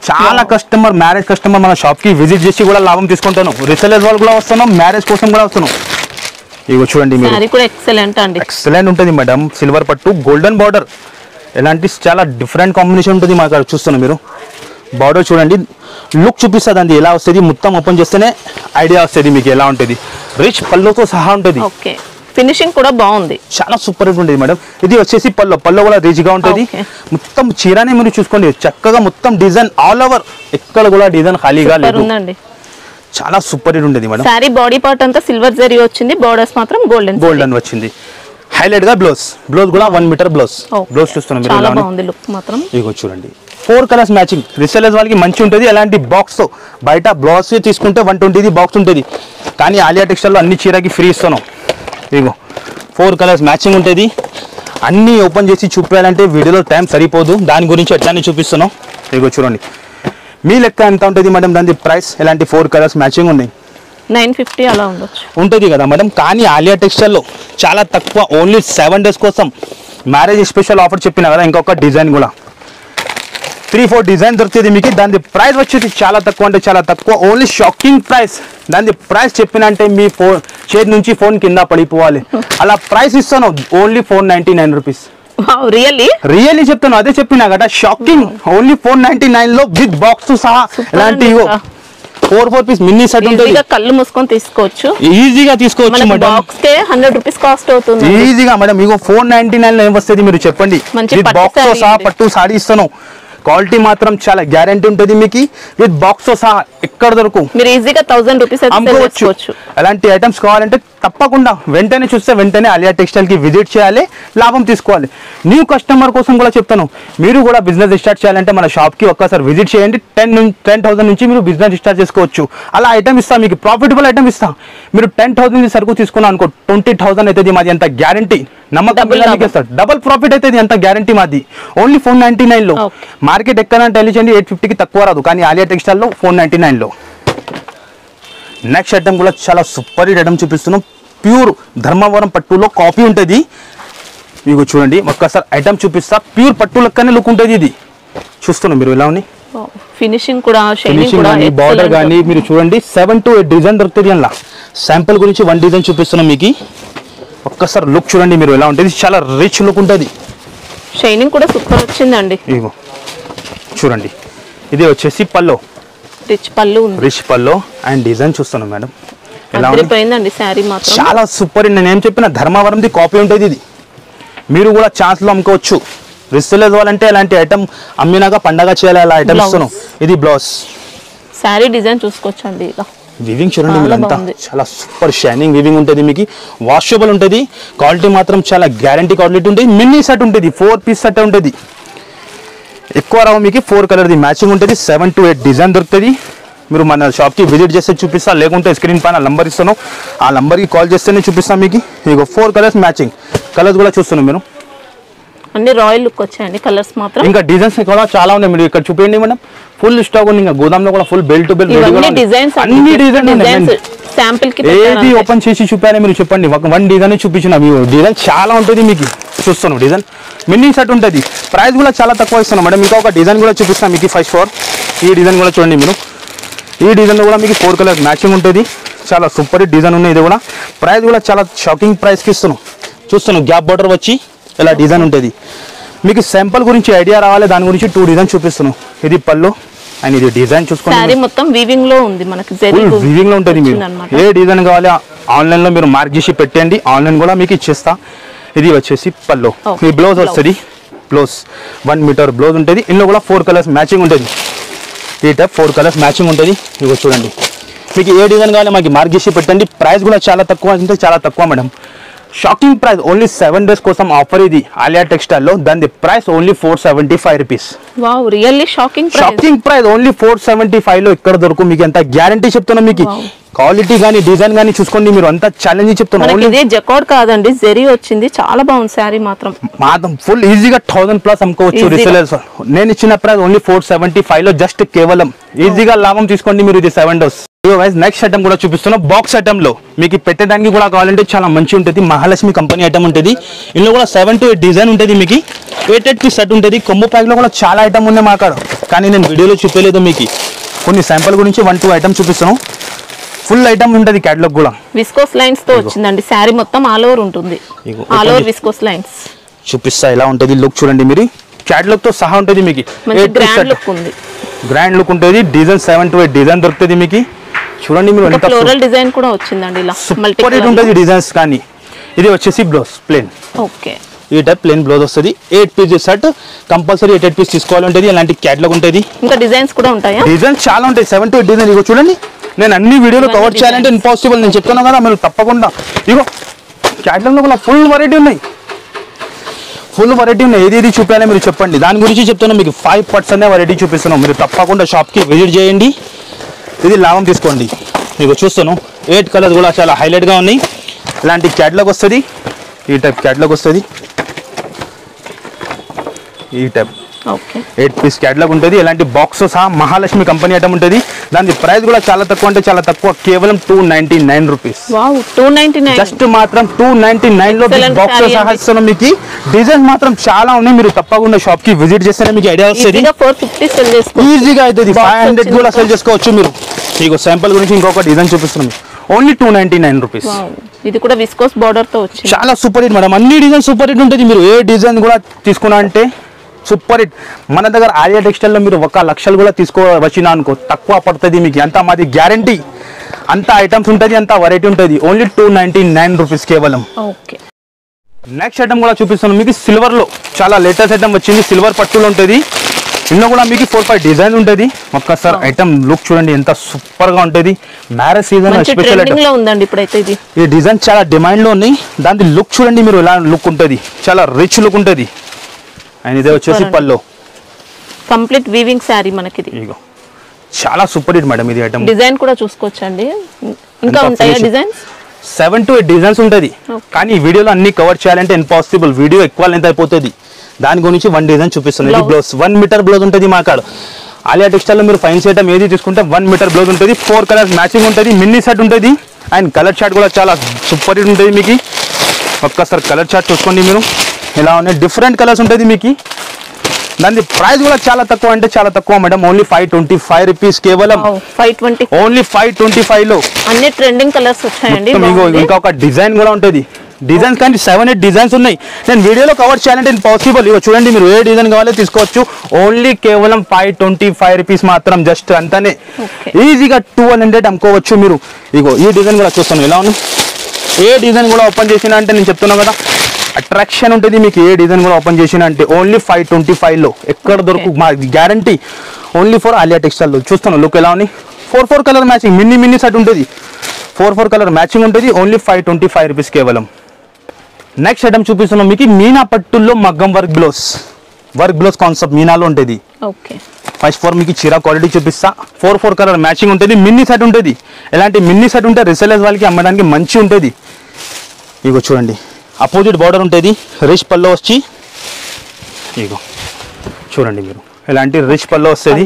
చాలా కస్టమర్, మ్యారేజ్ కస్టమర్ మన షాప్ కి విజిట్ చేసి కూడా లాభం తీసుకుంటాను, రిసెలర్స్ వాళ్ళు కూడా వస్తున్నాం, మ్యారేజ్ కోసం కూడా వస్తున్నాం. ఇగో చూడండి మీరు, ఎక్సలెంట్ ఉంటుంది మేడం, సిల్వర్ పట్టు గోల్డెన్ బార్డర్, ఇలాంటి చాలా డిఫరెంట్ కాంబినేషన్ ఉంటుంది మాకు. చూస్తున్నాం మీరు బార్డర్ చూడండి, లుక్ చూపిస్తుంది అండి ఎలా వస్తుంది, మొత్తం ఓపెన్ చేస్తేనే ఐడియా వస్తుంది మీకు ఎలా ఉంటుంది. రిచ్ పళ్ళుతో సహా ఉంటుంది, ఫినిషింగ్ కూడా బాగుంది, చాలా సూపర్ ఉంటుంది మేడం. ఇది వచ్చేసి పళ్ళు కూడా రిచ్ గా ఉంటుంది, మొత్తం చీరనే మీరు చూసుకోండి, చక్కగా మొత్తం డిజైన్ ఆల్ ఓవర్, ఎక్కడ కూడా డిజైన్ ఖాళీగా లేదు, చాలా సూపర్ హిట్ ఉంటుంది మేడం. సారీ బాడీ పార్ట్ అంతా సిల్వర్ జరీ వచ్చింది, బోర్డర్స్ మాత్రం గోల్డెన్ వచ్చింది. హైలైట్ గా బ్లౌజ్ కూడా 1 మీటర్ బ్లౌజ్ చూస్తున్నాం మీరు, చాలా బాగుంది లుక్ మాత్రం. ఇగో చూడండి 4 కలర్స్ మ్యాచింగ్, రిసెలర్స్ వాళ్ళకి మంచి ఉంటుంది. అలాంటి బాక్స్ తో బయట బ్లౌజ్ తీసుకుంటే 120 బాక్స్ ఉంటుంది, కానీ ఆలియా టెక్స్టైల్ లో అన్ని చీరకి ఫ్రీ ఇస్తున్నాం. ఇగో 4 కలర్స్ మ్యాచింగ్ ఉంటుంది. అన్ని ఓపెన్ చేసి చూపించాలంటే వీడియోలో టైం సరిపోదు, దాని గురించి ఎట్లానే చూపిస్తున్నాం. ఇగో చూడండి మీ లెక్క ఎంత ఉంటుంది మేడం దాని ప్రైస్, ఇలాంటి 4 కలర్స్ మ్యాచింగ్ ఉన్నాయి, 950 అలా ఉండొచ్చు ఉంటుంది కదా మేడం. కానీ ఆలియా టెక్స్టైల్ లో చాలా తక్కువ, ఓన్లీ 7 డేస్ కోసం మ్యారేజ్ స్పెషల్ ఆఫర్ చెప్పినా కదా, ఇంకొక డిజైన్ కూడా 3-4 డిజైన్ దొరుకుతుంది మీకు. దాని ప్రైస్ వచ్చేసి చాలా తక్కువ, అంటే చాలా తక్కువ, ఓన్లీ షాకింగ్ ప్రైస్. దాని ప్రైస్ చెప్పిన అంటే మీ ఫోన్ చేతి నుంచి ఫోన్ కింద పడిపోవాలి, అలా ప్రైస్ ఇస్తాను, ఓన్లీ 499 రూపీస్. రియల్లీ చెప్తాను, అదే చెప్పినా కదా, షాకింగ్, ఓన్లీ 499 లో విత్ బాక్స్ సహా. ఇలాంటి 4 పీస్ మినీ సెట్ ఉంటుంది, కళ్ళు మూసుకొని తీసుకోవచ్చు, ఈజీగా తీసుకోవచ్చు మేడం. బాక్స్ కే 100 రూపీస్ కాస్ట్ అవుతుంది ఈజీగా మేడం. ఇగో 499 లో ఏం వస్తుంది మీరు చెప్పండి, విత్ బాక్స్ తో సహా పట్టు సారీ ఇస్తాను, క్వాలిటీ మాత్రం చాలా గ్యారంటీ ఉంటుంది మీకు, విత్ బాక్స్ తో సహా ఎక్కడ దొరకు మీరు ఈజీగా 1000 రూపీస్ అమ్ముకోవచ్చు. అలాంటి ఐటమ్స్ కావాలంటే తప్పకుండా వెంటనే చూస్తే వెంటనే ఆలియా టెక్స్టైల్ కి విజిట్ చేయాలి, లాభం తీసుకోవాలి. న్యూ కస్టమర్ కోసం కూడా చెప్తాను, మీరు కూడా బిజినెస్ స్టార్ట్ చేయాలంటే మన షాప్ కి ఒక్కసారి విజిట్ చేయండి, 10,000 నుంచి మీరు బిజినెస్ స్టార్ట్ చేసుకోవచ్చు. అలా ఐటమ్ ఇస్తాం మీకు, ప్రాఫిటబుల్ ఐటమ్ ఇస్తాం. మీరు 10,000 సరుకు తీసుకున్నా అనుకో 20,000 అవుతుంది మాది, అంత గ్యారంటీ, నమ్మకం డబుల్ ప్రాఫిట్ అవుతుంది, అంత గ్యారంటీ మాది. ఓన్లీ 499 లో, మార్కెట్ ఎక్కడ తెలియచండి 850కి తక్కువ రాదు, కానీ ఆలియా టెక్స్టైల్ లో 499 లో. నెక్స్ట్ ఐటమ్ కూడా చాలా సూపర్ హిట్ ఐటమ్ చూపిస్తున్నాం, ప్యూర్ ధర్మవరం పట్టులో కాపీ ఉంటుంది. మీకు చూడండి ఒక్కసారి ఐటమ్ చూపిస్తా, ప్యూర్ పట్టు లెక్కనే లుక్ ఉంటుంది. ఇది చూస్తున్నాం మీరు ఎలా ఉంది, ఫినిషింగ్ కూడా, బార్డర్ కానీ మీరు చూడండి 7 to 8 డిజైన్ దొరుకుతుంది. అలా శాంపుల్ గురించి 1 డిజైన్ చూపిస్తున్నాం మీకు, ఒక్కసారి లుక్ చూడండి మీరు ఎలా ఉంటుంది, చాలా రిచ్ లుక్ ఉంటుంది, షైనింగ్ కూడా సూపర్ వచ్చిందండి. ఇగో చూడండి ఇది వచ్చేసి పల్లో, రిచ్ పల్లో అండ్ డిజైన్ చూస్తున్నాం మేడం, ఎలా ఉంది సారీ మాత్రం చాలా సూపర్. నేను ఏం చెప్పిన ధర్మవరంది కాపీ ఉంటుంది, ఇది మీరు కూడా ఛాన్స్ లో అమ్ముకోవచ్చు. రిసెలర్స్ వాళ్ళంటే ఇలాంటి ఐటమ్ అమ్మినాక పండగ చేయాలి, అలా ఐటమ్ ఇస్తున్నాం. ఇది బ్లౌజ్, సారీ డిజైన్ చూసుకోవచ్చు అండి. ఇలా వివింగ్ చూడండి మీరంతా, చాలా సూపర్ షైనింగ్ వివింగ్ ఉంటుంది మీకు, వాషబుల్ ఉంటుంది, క్వాలిటీ మాత్రం చాలా గ్యారంటీ క్వాలిటీ ఉంటుంది. మినీ సెట్ ఉంటుంది, 4 పీస్ సెట్ ఉంటుంది, ఎక్కువ రావు మీకు. 4 కలర్ది మ్యాచింగ్ ఉంటుంది, 7 to 8 డిజైన్ దొరుకుతుంది. మీరు మన షాప్కి విజిట్ చేస్తే చూపిస్తా, లేకుంటే స్క్రీన్ పైన నంబర్ ఇస్తాను, ఆ నంబర్కి కాల్ చేస్తేనే చూపిస్తాను మీకు. ఇక 4 కలర్స్ మ్యాచింగ్, కలర్స్ కూడా చూస్తున్నాం మీరు, అన్ని రాయల్ లుక్ వచ్చాయండి కలర్స్ మాత్రం. ఇంకా డిజైన్స్ కూడా చాలా ఉన్నాయి, మీరు ఇక్కడ చూపించండి మేడం, ఫుల్ స్టాక్ ఉంది. ఇంకా గోదాంలో కూడా ఫుల్ బెల్ టు బెల్ అన్ని డిజైన్స్ శాంపిల్ కి ఏది ఓపెన్ చేసి చూపారని మీరు చెప్పండి, 1 డిజైన్ చూపించిన డిజైన్ చాలా ఉంటుంది మీకు. చూస్తాను డిజైన్ మినీ సెట్ ఉంటుంది, ప్రైస్ కూడా చాలా తక్కువ ఇస్తున్నాం మేడం. ఇంకా ఒక డిజైన్ కూడా చూపిస్తాను మీకు, 5-4 ఈ డిజైన్ కూడా చూడండి మీరు, ఈ డిజైన్ కూడా మీకు 4 కలర్ మ్యాచింగ్ ఉంటుంది, చాలా సూపర్ డిజైన్ ఉన్నాయి. ఇది కూడా ప్రైస్ కూడా చాలా షాకింగ్ ప్రైస్కి ఇస్తున్నాం. చూస్తాను గ్యాప్ బార్డర్ వచ్చి ఇలా డిజైన్ ఉంటుంది మీకు. శాంపుల్ గురించి ఐడియా రావాలి, దాని గురించి 2 డిజైన్ చూపిస్తున్నాను. ఇది పళ్ళు అండ్ ఇది డిజైన్ చూసుకోండి, మొత్తం వీవింగ్ లో ఉంది, మనకి వీవింగ్ లో ఉంటుంది. మీరు ఏ డిజైన్ కావాలి ఆన్లైన్ లో మీరు మార్క్ చేసి పెట్టండి, ఆన్లైన్ కూడా మీకు ఇచ్చేస్తా. ఇది వచ్చేసి పళ్ళు, ఈ బ్లౌజ్ వస్తుంది, బ్లౌజ్ 1 మీటర్ బ్లౌజ్ ఉంటుంది. ఇందులో కూడా 4 కలర్స్ మ్యాచింగ్ ఉంటుంది, ఈ టైప్ 4 కలర్స్ మ్యాచింగ్ ఉంటుంది. ఇగో చూడండి మీకు ఏ డిజైన్ కావాలి మాకు మార్క్ చేసి పెట్టండి. ప్రైస్ కూడా చాలా తక్కువ అంటే చాలా తక్కువ madam, shocking price. Only 7 days కోసం ఆఫర్ ఇది ఆలియా టెక్స్టైల్ లో, దాని price only 475 rupees. Wow really shocking price, only 475 లో ఇక్కడ దొరుకు మీకు, ఎంత గ్యారంటీ చెప్తున్నా మీకు. క్వాలిటీ కానీ డిజైన్ కానీ చూసుకోండి మీరు, అంతా ఛాలెంజ్ చెప్తున్నాను. ఇదే జకార్డ్ కాదండి, జెరీ వచ్చింది, చాలా బాగుంది శారీ మాత్రం ఫుల్ ఈజీగా 1000+ అమ్ముకోవచ్చు రీసెలర్స్. నేను ఇచ్చిన ప్రైస్ ఓన్లీ 475 లో, జస్ట్ కేవలం ఈజీగా లాభం తీసుకోండి మీరు. ఇది 7 డోస్. నెక్స్ట్ ఐటమ్ కూడా చూపిస్తున్నా. బాక్స్ ఐటమ్ లో మీకు పెట్టడానికి కూడా కావాలంటే చాలా మంచి ఉంటుంది. మహాలక్ష్మి కంపెనీ ఐటమ్ ఉంటుంది. ఇందులో కూడా 7 to 8 డిజైన్ ఉంటుంది. మీకు 8 పీస్ సెట్ ఉంటుంది. కొంబో ప్యాక్ లో కూడా చాలా ఐటమ్ ఉన్నాయి మా కాడ, కానీ నేను వీడియోలో చూపలేదు. మీకు కొన్ని శాంపుల్ గురించి 1-2 ఐటమ్ చూపిస్తాను. ఫుల్ ఐటమ్ ఉంటుంది క్యాటలాగ్ కూడా. విస్కోస్ లైన్స్ తో వచ్చిందండి శారీ మొత్తం, ఆల్ ఓవర్ ఉంటుంది. ఆల్ ఓవర్ విస్కోస్ లైన్స్ చూపిస్తా ఎలా ఉంటుంది. లుక్ చూడండి మీరు, క్యాటలాగ్ తో సహా ఉంటుంది. మీకు గ్రాండ్ లుక్ ఉంది, గ్రాండ్ లుక్ ఉంటుంది. డిజైన్ 7 to 8 డిజైన్ దొరుకుతుంది మీకు. చూడండి మీరు, ఎంత ఫ్లోరల్ డిజైన్ కూడా వచ్చిందండి. ఇలా సూపర్ హిట్ ఉంటుంది డిజైన్స్. కానీ ఇది వచ్చేసి బ్లౌజ్ ప్లేన్. ఓకే, ఈ టైప్ ప్లేన్ బ్లౌజ్ వస్తుంది. 8 పీస్ సెట్ కంపల్సరీ 8 పీస్ తీసుకోవాలంటది. అలాంటి క్యాటలాగ్ ఉంటుంది. ఇంకా డిజైన్స్ కూడా ఉంటాయా? డిజైన్స్ చాలా ఉంటాయి. 7 to 8 డిజైన్. ఇగో చూడండి, నేను అన్ని వీడియోలో కవర్ చేయాలంటే ఇంపాసిబుల్. నేను చెప్తున్నాను కదా, మీరు తప్పకుండా ఇగో క్యాటలాగ్ లో కూడా ఫుల్ వెరైటీ ఉన్నాయి. ఏది చూపించాలి మీరు చెప్పండి. దాని గురించి చెప్తున్నా. మీకు 5% వెరైటీ చూపిస్తున్నాం. మీరు తప్పకుండా షాప్కి విజిట్ చేయండి. ఇది లాభం తీసుకోండి. మీకు చూస్తాను 8 కలర్స్ కూడా చాలా హైలైట్గా ఉన్నాయి. ఇలాంటి క్యాటలాగ్ వస్తుంది. ఈ టైప్ క్యాటలాగ్ వస్తుంది. ఈ టైప్ 8 పీస్ క్యాటలాగ్ ఉంటుంది. ఇలాంటి బాక్స్ సహా మహాలక్ష్మి కంపెనీ ఐటమ్ ఉంటుంది. దాని ప్రైస్ కూడా చాలా తక్కువ, అంటే చాలా తక్కువ, కేవలం 299 రూపీస్. జస్ట్ మాత్రం 299 లో బాక్స్ సహా ఇస్తున్నాం మీకు. డిజైన్ మాత్రం చాలా ఉన్నాయి. మీరు తప్పకుండా షాప్ కి విజిట్ చేస్తేనే మీకు ఐడియా వస్తుంది. ఈజీగా అవుతుంది. 500 కూడా సెల్ చేసుకోవచ్చు మీరు. మీకు శాంపుల్ గురించి ఇంకొక డిజైన్ చూపిస్తున్నాం. Only 299 rupees. ఇది కూడా విస్కోస్ బార్డర్ తో వచ్చింది. చాలా సూపర్ హిట్ మేడం. అన్ని డిజైన్ సూపర్ హిట్ ఉంటుంది. మీరు ఏ డిజైన్ కూడా తీసుకున్నా అంటే సూపర్ హిట్. మన దగ్గర ఆలియా టెక్స్టైల్ లో మీరు 1 లక్షలు కూడా తీసుకోవచ్చినా అనుకో, తక్కువ పడుతుంది మీకు. అంత మాది గ్యారంటీ. అంత ఐటమ్స్ ఉంటుంది, అంత వెరైటీ ఉంటుంది. ఓన్లీ 299 రూపీస్ కేవలం. నెక్స్ట్ ఐటమ్ కూడా చూపిస్తాను మీకు. సిల్వర్ లో చాలా లేటెస్ట్ ఐటమ్ వచ్చింది. సిల్వర్ పట్టులో ఉంటుంది. ఇందులో కూడా మీకు 4-5 డిజైన్ ఉంటుంది. ఒక్కసారి ఐటమ్ లుక్ చూడండి, ఎంత సూపర్ గా ఉంటుంది. Marriage season special item. ఈ డిజైన్ చాలా డిమాండ్ లో ఉన్నాయి. దాని లుక్ చూడండి మీరు, ఎలా లుక్ ఉంటుంది. చాలా రిచ్ లుక్ ఉంటుంది. అండ్ ఇదే వచ్చేసి పల్లో కంప్లీట్ వీవింగ్ శారీ మనకి. ఇగో చాలా సూపర్ హిట్ మేడం. ఇది ఐటమ్ డిజైన్ కూడా చూసుకోవచ్చండి. ఇంకా ఉంటాయా డిజైన్స్? 7 to 8 డిజైన్స్ ఉంటుంది. కానీ ఈ వీడియోలో అన్ని కవర్ చేయాలంటే ఇంపాసిబుల్. వీడియో ఎక్కువ లెంత్ అయిపోతుంది. దాని గురించి 1 డిజైన్ చూపిస్తుంది. ఇది బ్లౌజ్ 1 మీటర్ బ్లౌజ్ ఉంటుంది మా కాడ. ఆలియా టెక్స్టైల్ లో మీరు ఫైన్ ఐటమ్ ఏది తీసుకుంటే 1 మీటర్ బ్లౌజ్ ఉంటుంది. 4 కలర్స్ మ్యాచింగ్ ఉంటుంది. మినీ సెట్ ఉంటుంది. అండ్ కలర్ చార్ట్ కూడా చాలా సూపర్ హిట్ ఉంటుంది మీకు. ఒక్కసారి కలర్ చార్ట్ చూసుకోండి మీరు, ఎలా ఉన్నాయి. డిఫరెంట్ కలర్స్ ఉంటుంది మీకు. దాని ప్రైస్ కూడా చాలా తక్కువ, అంటే చాలా తక్కువ మేడం. ఓన్లీ 525 రూపీస్ కేవలం. 520 ఓన్లీ 525 లో అన్ని ట్రెండింగ్ కలర్స్ వచ్చాయండి. ఇంకా ఒక డిజైన్ కూడా ఉంటుంది. డిజైన్స్ కానీ 7-8 డిజైన్స్ ఉన్నాయి. నేను వీడియోలో కవర్ చేయాలంటే ఇంపాసిబుల్. ఇగో చూడండి మీరు, ఏ డిజైన్ కావాలో తీసుకోవచ్చు. ఓన్లీ కేవలం 525 రూపీస్ మాత్రం. జస్ట్ అంతానే. ఈజీగా 200 అమ్ముకోవచ్చు మీరు. ఇగో ఈ డిజైన్ కూడా చూస్తాను ఎలా ఉంది. ఏ డిజైన్ కూడా ఓపెన్ చేసినా అంటే నేను చెప్తున్నాను కదా, అట్రాక్షన్ ఉంటుంది మీకు. ఏ డిజైన్ కూడా ఓపెన్ చేసినా అంటే ఓన్లీ 525 లో. ఎక్కడ దొరకు మా guarantee. Only for Aliya textile లో. చూస్తాను లుక్ ఎలా ఉంది. 4 కలర్ మ్యాచింగ్ మినీ సెట్ ఉంటుంది. 4 కలర్ మ్యాచింగ్ ఉంటుంది. ఓన్లీ 525 రూపీస్ కేవలం. నెక్స్ట్ ఐటమ్ చూపిస్తున్నాం మీకు. మీనా పట్టుల్లో మగ్గం వర్క్ బ్లౌజ్ కాన్సెప్ట్ మీనాలో ఉంటుంది. ఫస్ట్ మీకు చీర క్వాలిటీ చూపిస్తా. 4 కలర్ మ్యాచింగ్ ఉంటుంది. మినీ సెట్ ఉంటుంది. ఎలాంటి మినీ సెట్ ఉంటే రిసెలర్స్ వాళ్ళకి అమ్మడానికి మంచి ఉంటుంది. ఇగో చూడండి, అపోజిట్ బార్డర్ ఉంటుంది. రిచ్ పల్లో వచ్చి ఇగో చూడండి మీరు, ఎలాంటి రిచ్ పల్లో వస్తుంది.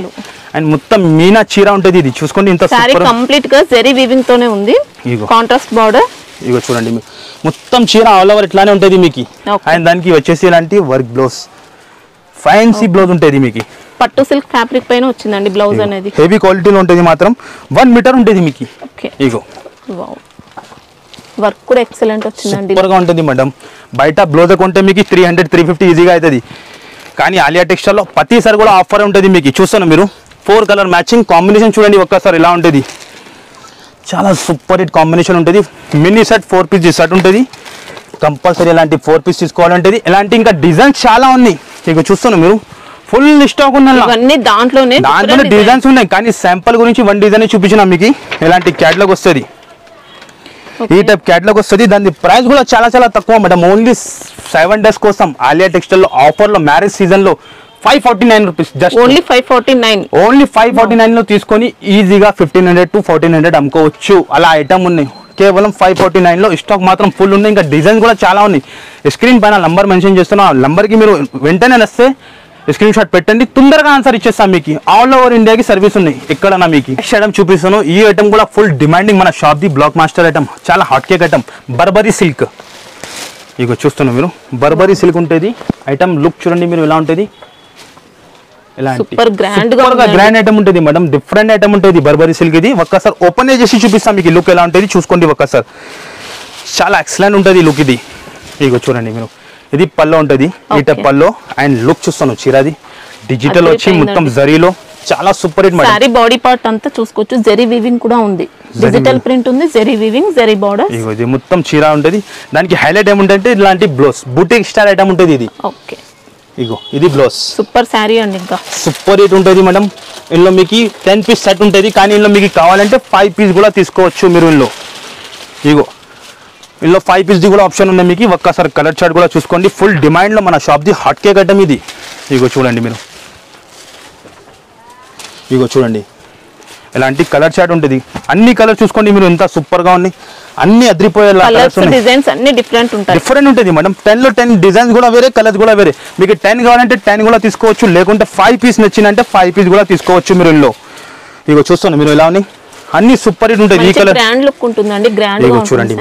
అండ్ మొత్తం మీనా చీర ఉంటుంది. ఇది చూసుకోండి, ఇంత సూపర్. కంప్లీట్ గా జెరీ వీవింగ్ తోనే ఉంది. Contrast border. ఇగో చూడండి మొత్తం చీర ఆల్ ఓవర్ ఇట్లానే ఉంటుంది మీకు. అండ్ దానికి వచ్చేసి ఇలాంటి వర్క్ బ్లౌజ్, ఫ్యాన్సీ బ్లౌజ్ ఉంటుంది మీకు. పట్టు సిల్క్ ఫ్యాబ్రిక్ పైన వచ్చిందండి బ్లౌజ్ అనేది. హెవీ క్వాలిటీలో ఉంటుంది మాత్రం. 1 మీటర్ ఉంటుంది మీకు. ఇగో వర్క్ కూడా ఎక్సలెంట్ వచ్చిందండి. సూపర్ గా ఉంటుంది మేడం. బయట బ్లౌజ్ కొంటే మీకు 300-350 ఈజీగా అవుతుంది. కానీ ఆలియా టెక్స్టైల్ లో ప్రతిసారి కూడా ఆఫర్ ఉంటుంది మీకు. చూస్తాను మీరు, 4 కలర్ మ్యాచింగ్ కాంబినేషన్ చూడండి ఒక్కసారి ఎలా ఉంటుంది. చాలా సూపర్ హిట్ కాంబినేషన్ ఉంటుంది. మినీ సెట్ 4 పీస్ సెట్ ఉంటుంది. కంపల్సరీ ఇలాంటి 4 పీస్ తీసుకోవాలంటది. ఇలాంటి ఇంకా డిజైన్స్ చాలా ఉన్నాయి. ఇక చూస్తాను మీరు, ఫుల్ స్టాక్ ఉన్నాయి. దాంట్లోనే డిజైన్స్ ఉన్నాయి. కానీ శాంపుల్ గురించి 1 డిజైన్ చూపించిన మీకు. ఇలాంటి క్యాటలాగ్ వస్తుంది. ఈ టైప్ క్యాటలాగ్ వస్తుంది. దాని ప్రైస్ కూడా చాలా తక్కువ మేడం. ఓన్లీ 7 డేస్ కోసం ఆలియా టెక్స్టైల్ లో ఆఫర్ లో మ్యారేజ్ సీజన్ లో 549 రూపీస్, జస్ట్ ఓన్లీ 549. ఓన్లీ 549 లో తీసుకొని ఈజీగా 1500 to 1400 అమ్ముకోవచ్చు. అలా ఐటమ్ ఉన్నాయి కేవలం 549 లో. స్టాక్ మాత్రం ఫుల్ ఉంది, ఇంకా డిజైన్స్ కూడా చాలా ఉన్నాయి. స్క్రీన్ పైన నంబర్ మెన్షన్ చేస్తున్నా, ఆ నంబర్కి మీరు వెంటనే వస్తే స్క్రీన్ షాట్ పెట్టండి, తొందరగా ఆన్సర్ ఇచ్చేస్తాం. మీకు ఆల్ ఓవర్ ఇండియాకి సర్వీస్ ఉన్నాయి. ఎక్కడన్నా మీకు నెక్స్ట్ ఐటమ్ చూపిస్తాను. ఈ ఐటమ్ కూడా ఫుల్ డిమాండింగ్ మన shop the black master item, చాలా hot cake item, Burberry silk. ఇగో చూస్తున్నారు మీరు, బర్బరీ సిల్క్ ఉంటుంది. ఐటమ్ లుక్ చూడండి మీరు ఎలా ఉంటుంది, సూపర్ గ్రాండ్ గ్రాండ్ ఐటమ్ ఉంటుంది మేడం, డిఫరెంట్ ఐటమ్ ఉంటుంది బర్బరీ సిల్క్. ఇది ఒక్కసారి ఓపెన్ చేసి చూపిస్తాం మీకు లుక్ ఎలా ఉంటుంది, చూసుకోండి ఒక్కసారి. చాలా ఎక్సలెంట్ ఉంటుంది లుక్ ఇది. ఇగో చూడండి మీరు, ఇది పల్లో ఉంటుంది, ఈట పల్లో. అండ్ లుక్ చూస్తాను చీరాది డిజిటల్ వచ్చి మొత్తం జరీలో, చాలా super hit. Sorry body part అంతా చూసుకోవచ్చు, జరీ వీవింగ్ కూడా ఉంది, డిజిటల్ ప్రింట్ ఉంది, జరీ వీవింగ్, జరీ బార్డర్. ఇది మొత్తం చీర ఉంటుంది. దానికి హైలైట్ ఏముంటే ఇలాంటి బ్లౌజ్ బుటీక్ స్టైల్ ఐటమ్ ఉంటుంది ఇది. ఓకే, ఇగో ఇది బ్లౌజ్, సూపర్ సారీ అండి, ఇంకా సూపర్ హిట్ ఉంటుంది మేడం. ఇందులో మీకు 10 పీస్ సెట్ ఉంటుంది, కానీ ఇందులో మీకు కావాలంటే 5 పీస్ కూడా తీసుకోవచ్చు మీరు. ఇందులో ఇగో ఇందులో 5 పీస్ ది కూడా ఆప్షన్ ఉంది మీకు. ఒక్కసారి కలర్ చార్ట్ కూడా చూసుకోండి, ఫుల్ డిమాండ్లో మన shop the hot cake item ఇది. ఇగో చూడండి మీరు, ఇగో చూడండి ఇలాంటి కలర్ చార్ట్ ఉంటుంది. అన్ని కలర్ చూసుకోండి మీరు, ఎంత సూపర్ గా ఉన్నాయి, అన్ని అద్రిపోయే డిజైన్స్ అన్ని డిఫరెంట్ ఉంటాయి, డిఫరెంట్ ఉంటుంది మేడం. 10 లో 10 డిజైన్స్ కూడా వేరే, కలర్స్ కూడా వేరే. మీకు 10 కావాలంటే 10 కూడా తీసుకోవచ్చు, లేకుంటే 5 పీస్ నచ్చిందంటే 5 పీస్ కూడా తీసుకోవచ్చు మీరు. ఇందులో ఇగో చూస్తాను మీరు ఎలా ఉన్నాయి, అన్ని సూపర్ హిట్ ఉంటుంది. ఈ కలర్ గ్రాండ్ లుక్ ఉంటుందండి, గ్రాండ్ గా చూడండి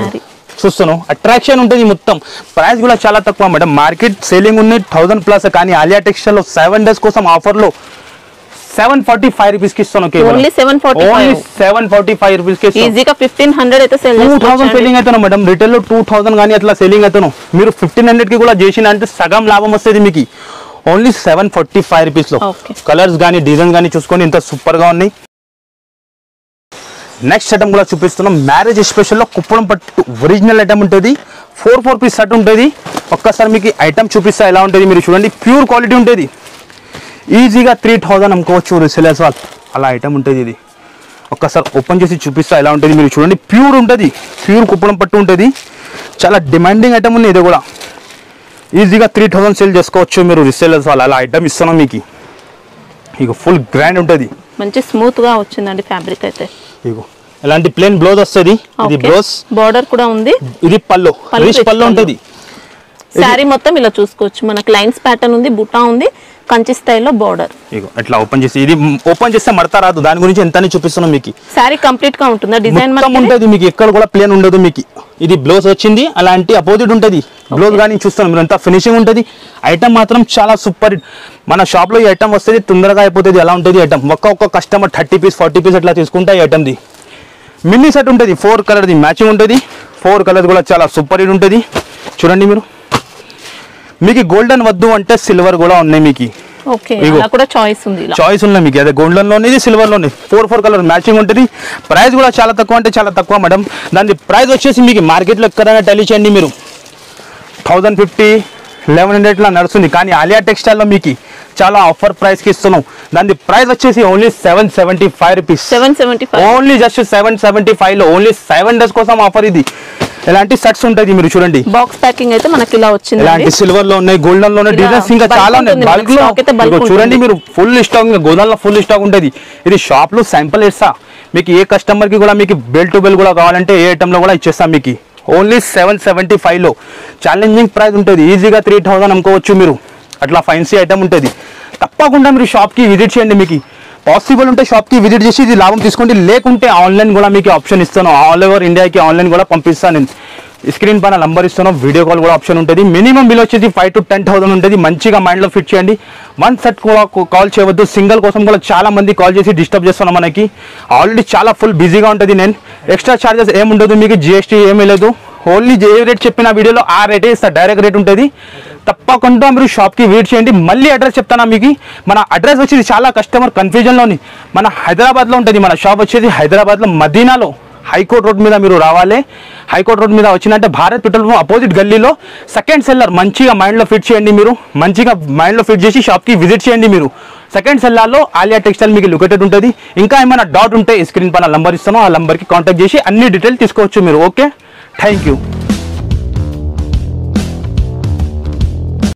చూస్తాను, అట్రాక్షన్ ఉంటుంది మొత్తం. ప్రైస్ కూడా చాలా తక్కువ మేడం, మార్కెట్ సేలింగ్ ఉంది 1000+, కానీ ఆలియా టెక్స్టైల్ లో 7 days కోసం ఆఫర్ లో 745 రూపీస్ కి ఇస్తాను. ఓన్లీ 745 రూపీస్ కి ఈజీగా 1500 అయితే సేల్ 2000 సెల్లింగ్ అవుతాను మేడం. రిటైల్ లో 2000 కానీ అట్లా సెల్లింగ్ అవుతాను. మీరు 1500 కి కూడా చేసిన అంటే సగం లాభం వస్తుంది మీకు. ఓన్లీ 745 రూపీస్ లో. కలర్స్ కానీ డిజైన్ కానీ చూసుకోండి, ఎంత సూపర్ గా ఉన్నాయి. నెక్స్ట్ ఐటమ్ కూడా చూపిస్తున్నాం, మ్యారేజ్ స్పెషల్ లో కుప్పడం పట్టు ఒరిజినల్ ఐటమ్ ఉంటుంది. 4 పీస్ సెట్ ఉంటుంది. ఒక్కసారి మీకు ఐటమ్ చూపిస్తా ఎలా ఉంటుంది మీరు చూడండి, ప్యూర్ క్వాలిటీ ఉంటుంది. ఈజీగా 3000 అమ్ముకోవచ్చు రీసెలర్స్ వాళ్ళు, అలా ఐటమ్ ఉంటుంది ఇది. ఒక్కసారి ఓపెన్ చేసి చూపిస్తా ఎలా ఉంటుంది మీరు చూడండి, ప్యూర్ ఉంటుంది, ప్యూర్ కుప్పడం పట్టు ఉంటుంది. చాలా డిమాండింగ్ ఐటమ్ ఉంది ఇది కూడా. ఈజీగా 3000 సేల్ చేసుకోవచ్చు మీరు రీసెలర్స్ వాళ్ళు, అలా ఐటమ్ ఇస్తున్నాం మీకు. ఇక ఫుల్ గ్రాండ్ ఉంటుంది, మంచి స్మూత్ గా వచ్చిందండి ఫ్యాబ్రిక్ అయితే. ఇగో ఇలాంటి ప్లేన్ బ్లౌజ్ వస్తుంది, ఇది బ్లౌజ్, బార్డర్ కూడా ఉంది, ఇది పల్లో, రిచ్ పల్లో ఉంటుంది. సారీ మొత్తం ఇలా చూసుకోవచ్చు, మనకు లైన్స్ ప్యాటర్న్ ఉంది, బుటా ఉంది, కంచి స్టైల్లో బార్డర్. ఇగో ఇట్లా ఓపెన్ చేసి, ఇది ఓపెన్ చేస్తే మడత రాదు, దాని గురించి ఎంత చూపిస్తున్నాం మీకు. సారీ కంప్లీట్ గా ఉంటుందా, డిజైన్ మొత్తం ఉంటుంది మీకు, ఎక్కడ కూడా ప్లేన్ ఉండదు మీకు. ఇది బ్లౌజ్ వచ్చింది, అలాంటి అపోజిట్ ఉంటుంది బ్లౌజ్. కానీ చూస్తాను మీరు, ఎంత ఫినిషింగ్ ఉంటుంది. ఐటమ్ మాత్రం చాలా సూపర్. మన షాప్ లో ఈ ఐటమ్ వస్తుంది, తొందరగా అయిపోతుంది, ఎలా ఉంటుంది ఐటమ్. ఒక్క కస్టమర్ 30 పీస్ 40 పీస్ అట్లా తీసుకుంటా. ఈ ఐటమ్ది మినీ సెట్ ఉంటుంది, 4 కలర్ది మ్యాచింగ్ ఉంటుంది. 4 కలర్స్ కూడా చాలా సూపర్ హిట్ ఉంటుంది. చూడండి మీరు, మీకు గోల్డెన్ వద్దు అంటే సిల్వర్ కూడా ఉన్నాయి మీకు. ఓకే, అలా కూడా చాయిస్ ఉంది, చాయిస్ ఉన్నాయి మీకు. అదే గోల్డెన్ లోనే, ఇది సిల్వర్ లోనే, 4 కలర్ మ్యాచింగ్ ఉంటుంది. ప్రైస్ కూడా చాలా తక్కువ అంటే చాలా తక్కువ మేడం. దాని ప్రైస్ వచ్చేసి మీకు మార్కెట్లో ఎక్కడైనా టెలి చేయండి మీరు, 1050 1100 లా నడుస్తుంది. కానీ ఆలియా టెక్స్టైల్లో మీకు చాలా ఆఫర్ ప్రైస్ కి ఇస్తున్నాం. దాని ప్రైస్ వచ్చేసి ఓన్లీ 775 రూపీస్, ఓన్లీ జస్ట్ 775 లో, ఓన్లీ 7 days కోసం ఆఫర్ ఇది. ఇలాంటి సెట్స్ ఉంటుంది మీరు చూడండి, బాక్స్ ప్యాకింగ్ అయితే మనకి ఇలా వచ్చింది. ఇలాంటి సిల్వర్ లో ఉన్నాయి, గోల్డెన్ లో ఉన్నాయి, డిజైన్స్ ఇంకా చాలా ఉన్నాయి. బల్క్ లో చూడండి మీరు, ఫుల్ స్టాక్, గోదాంలో ఫుల్ స్టాక్ ఉంటుంది. ఇది షాప్ లో శాంపుల్ ఇస్తా మీకు. ఏ కస్టమర్ కి కూడా మీకు బెల్ టు బెల్ కూడా కావాలంటే ఏ ఐటమ్ లో కూడా ఇచ్చేస్తాం మీకు. ఓన్లీ 775 లో ఛాలెంజింగ్ ప్రైస్ ఉంటుంది. ఈజీగా 3000 అమ్ముకోవచ్చు మీరు, అట్లా ఫైన్సీ ఐటమ్ ఉంటుంది. తప్పకుండా మీరు షాప్కి విజిట్ చేయండి, మీకు పాసిబుల్ ఉంటే షాప్కి విజిట్ చేసి ఇది లాభం తీసుకోండి. లేకుంటే ఆన్లైన్ కూడా మీకు ఆప్షన్ ఇస్తాను, ఆల్ ఓవర్ ఇండియాకి ఆన్లైన్ కూడా పంపిస్తాను నేను. స్క్రీన్ పైన నంబర్ ఇస్తాను, వీడియో కాల్ కూడా ఆప్షన్ ఉంటుంది. మినిమం బిల్ వచ్చేసి 5 to 10,000 ఉంటుంది. మంచిగా మైండ్లో ఫిట్ చేయండి. 1 సెట్ కూడా కాల్ చేయవద్దు, సింగిల్ కోసం కూడా చాలా మంది కాల్ చేసి డిస్టర్బ్ చేస్తున్నాం. మనకి ఆల్రెడీ చాలా ఫుల్ బిజీగా ఉంటుంది. నేను ఎక్స్ట్రా ఛార్జెస్ ఏముండదు మీకు, జిఎస్టీ ఏమీ లేదు. ఓన్లీ ఏ రేట్ చెప్పిన వీడియోలో ఆ రేటే ఇస్తా, డైరెక్ట్ రేట్ ఉంటుంది. తప్పకుండా మీరు షాప్కి విజిట్ చేయండి. మళ్ళీ అడ్రస్ చెప్తాను మీకు. మన అడ్రస్ వచ్చేసి చాలా కస్టమర్ కన్ఫ్యూజన్లోని, మన హైదరాబాద్లో ఉంటుంది. మన షాప్ వచ్చేసి హైదరాబాద్లో మదీనాలో హైకోర్ట్ రోడ్ మీద మీరు రావాలి. హైకోర్ట్ రోడ్ మీద వచ్చినట్టే భారత్ పెట్రోల్ పంప్ అపోజిట్ గల్లీలో సెకండ్ సెల్లర్. మంచిగా మైండ్లో ఫిట్ చేయండి మీరు, మంచిగా మైండ్లో ఫిట్ చేసి షాప్కి విజిట్ చేయండి మీరు. సెకండ్ సెల్లార్లో ఆలియా టెక్స్టైల్ మీకు లొకేటెడ్ ఉంటుంది. ఇంకా ఏమైనా డౌట్ ఉంటే స్క్రీన్ పైన నంబర్ ఇస్తాను, ఆ నంబర్కి కాంటాక్ట్ చేసి అన్ని డీటెయిల్ తీసుకోవచ్చు మీరు. Okay, thank you.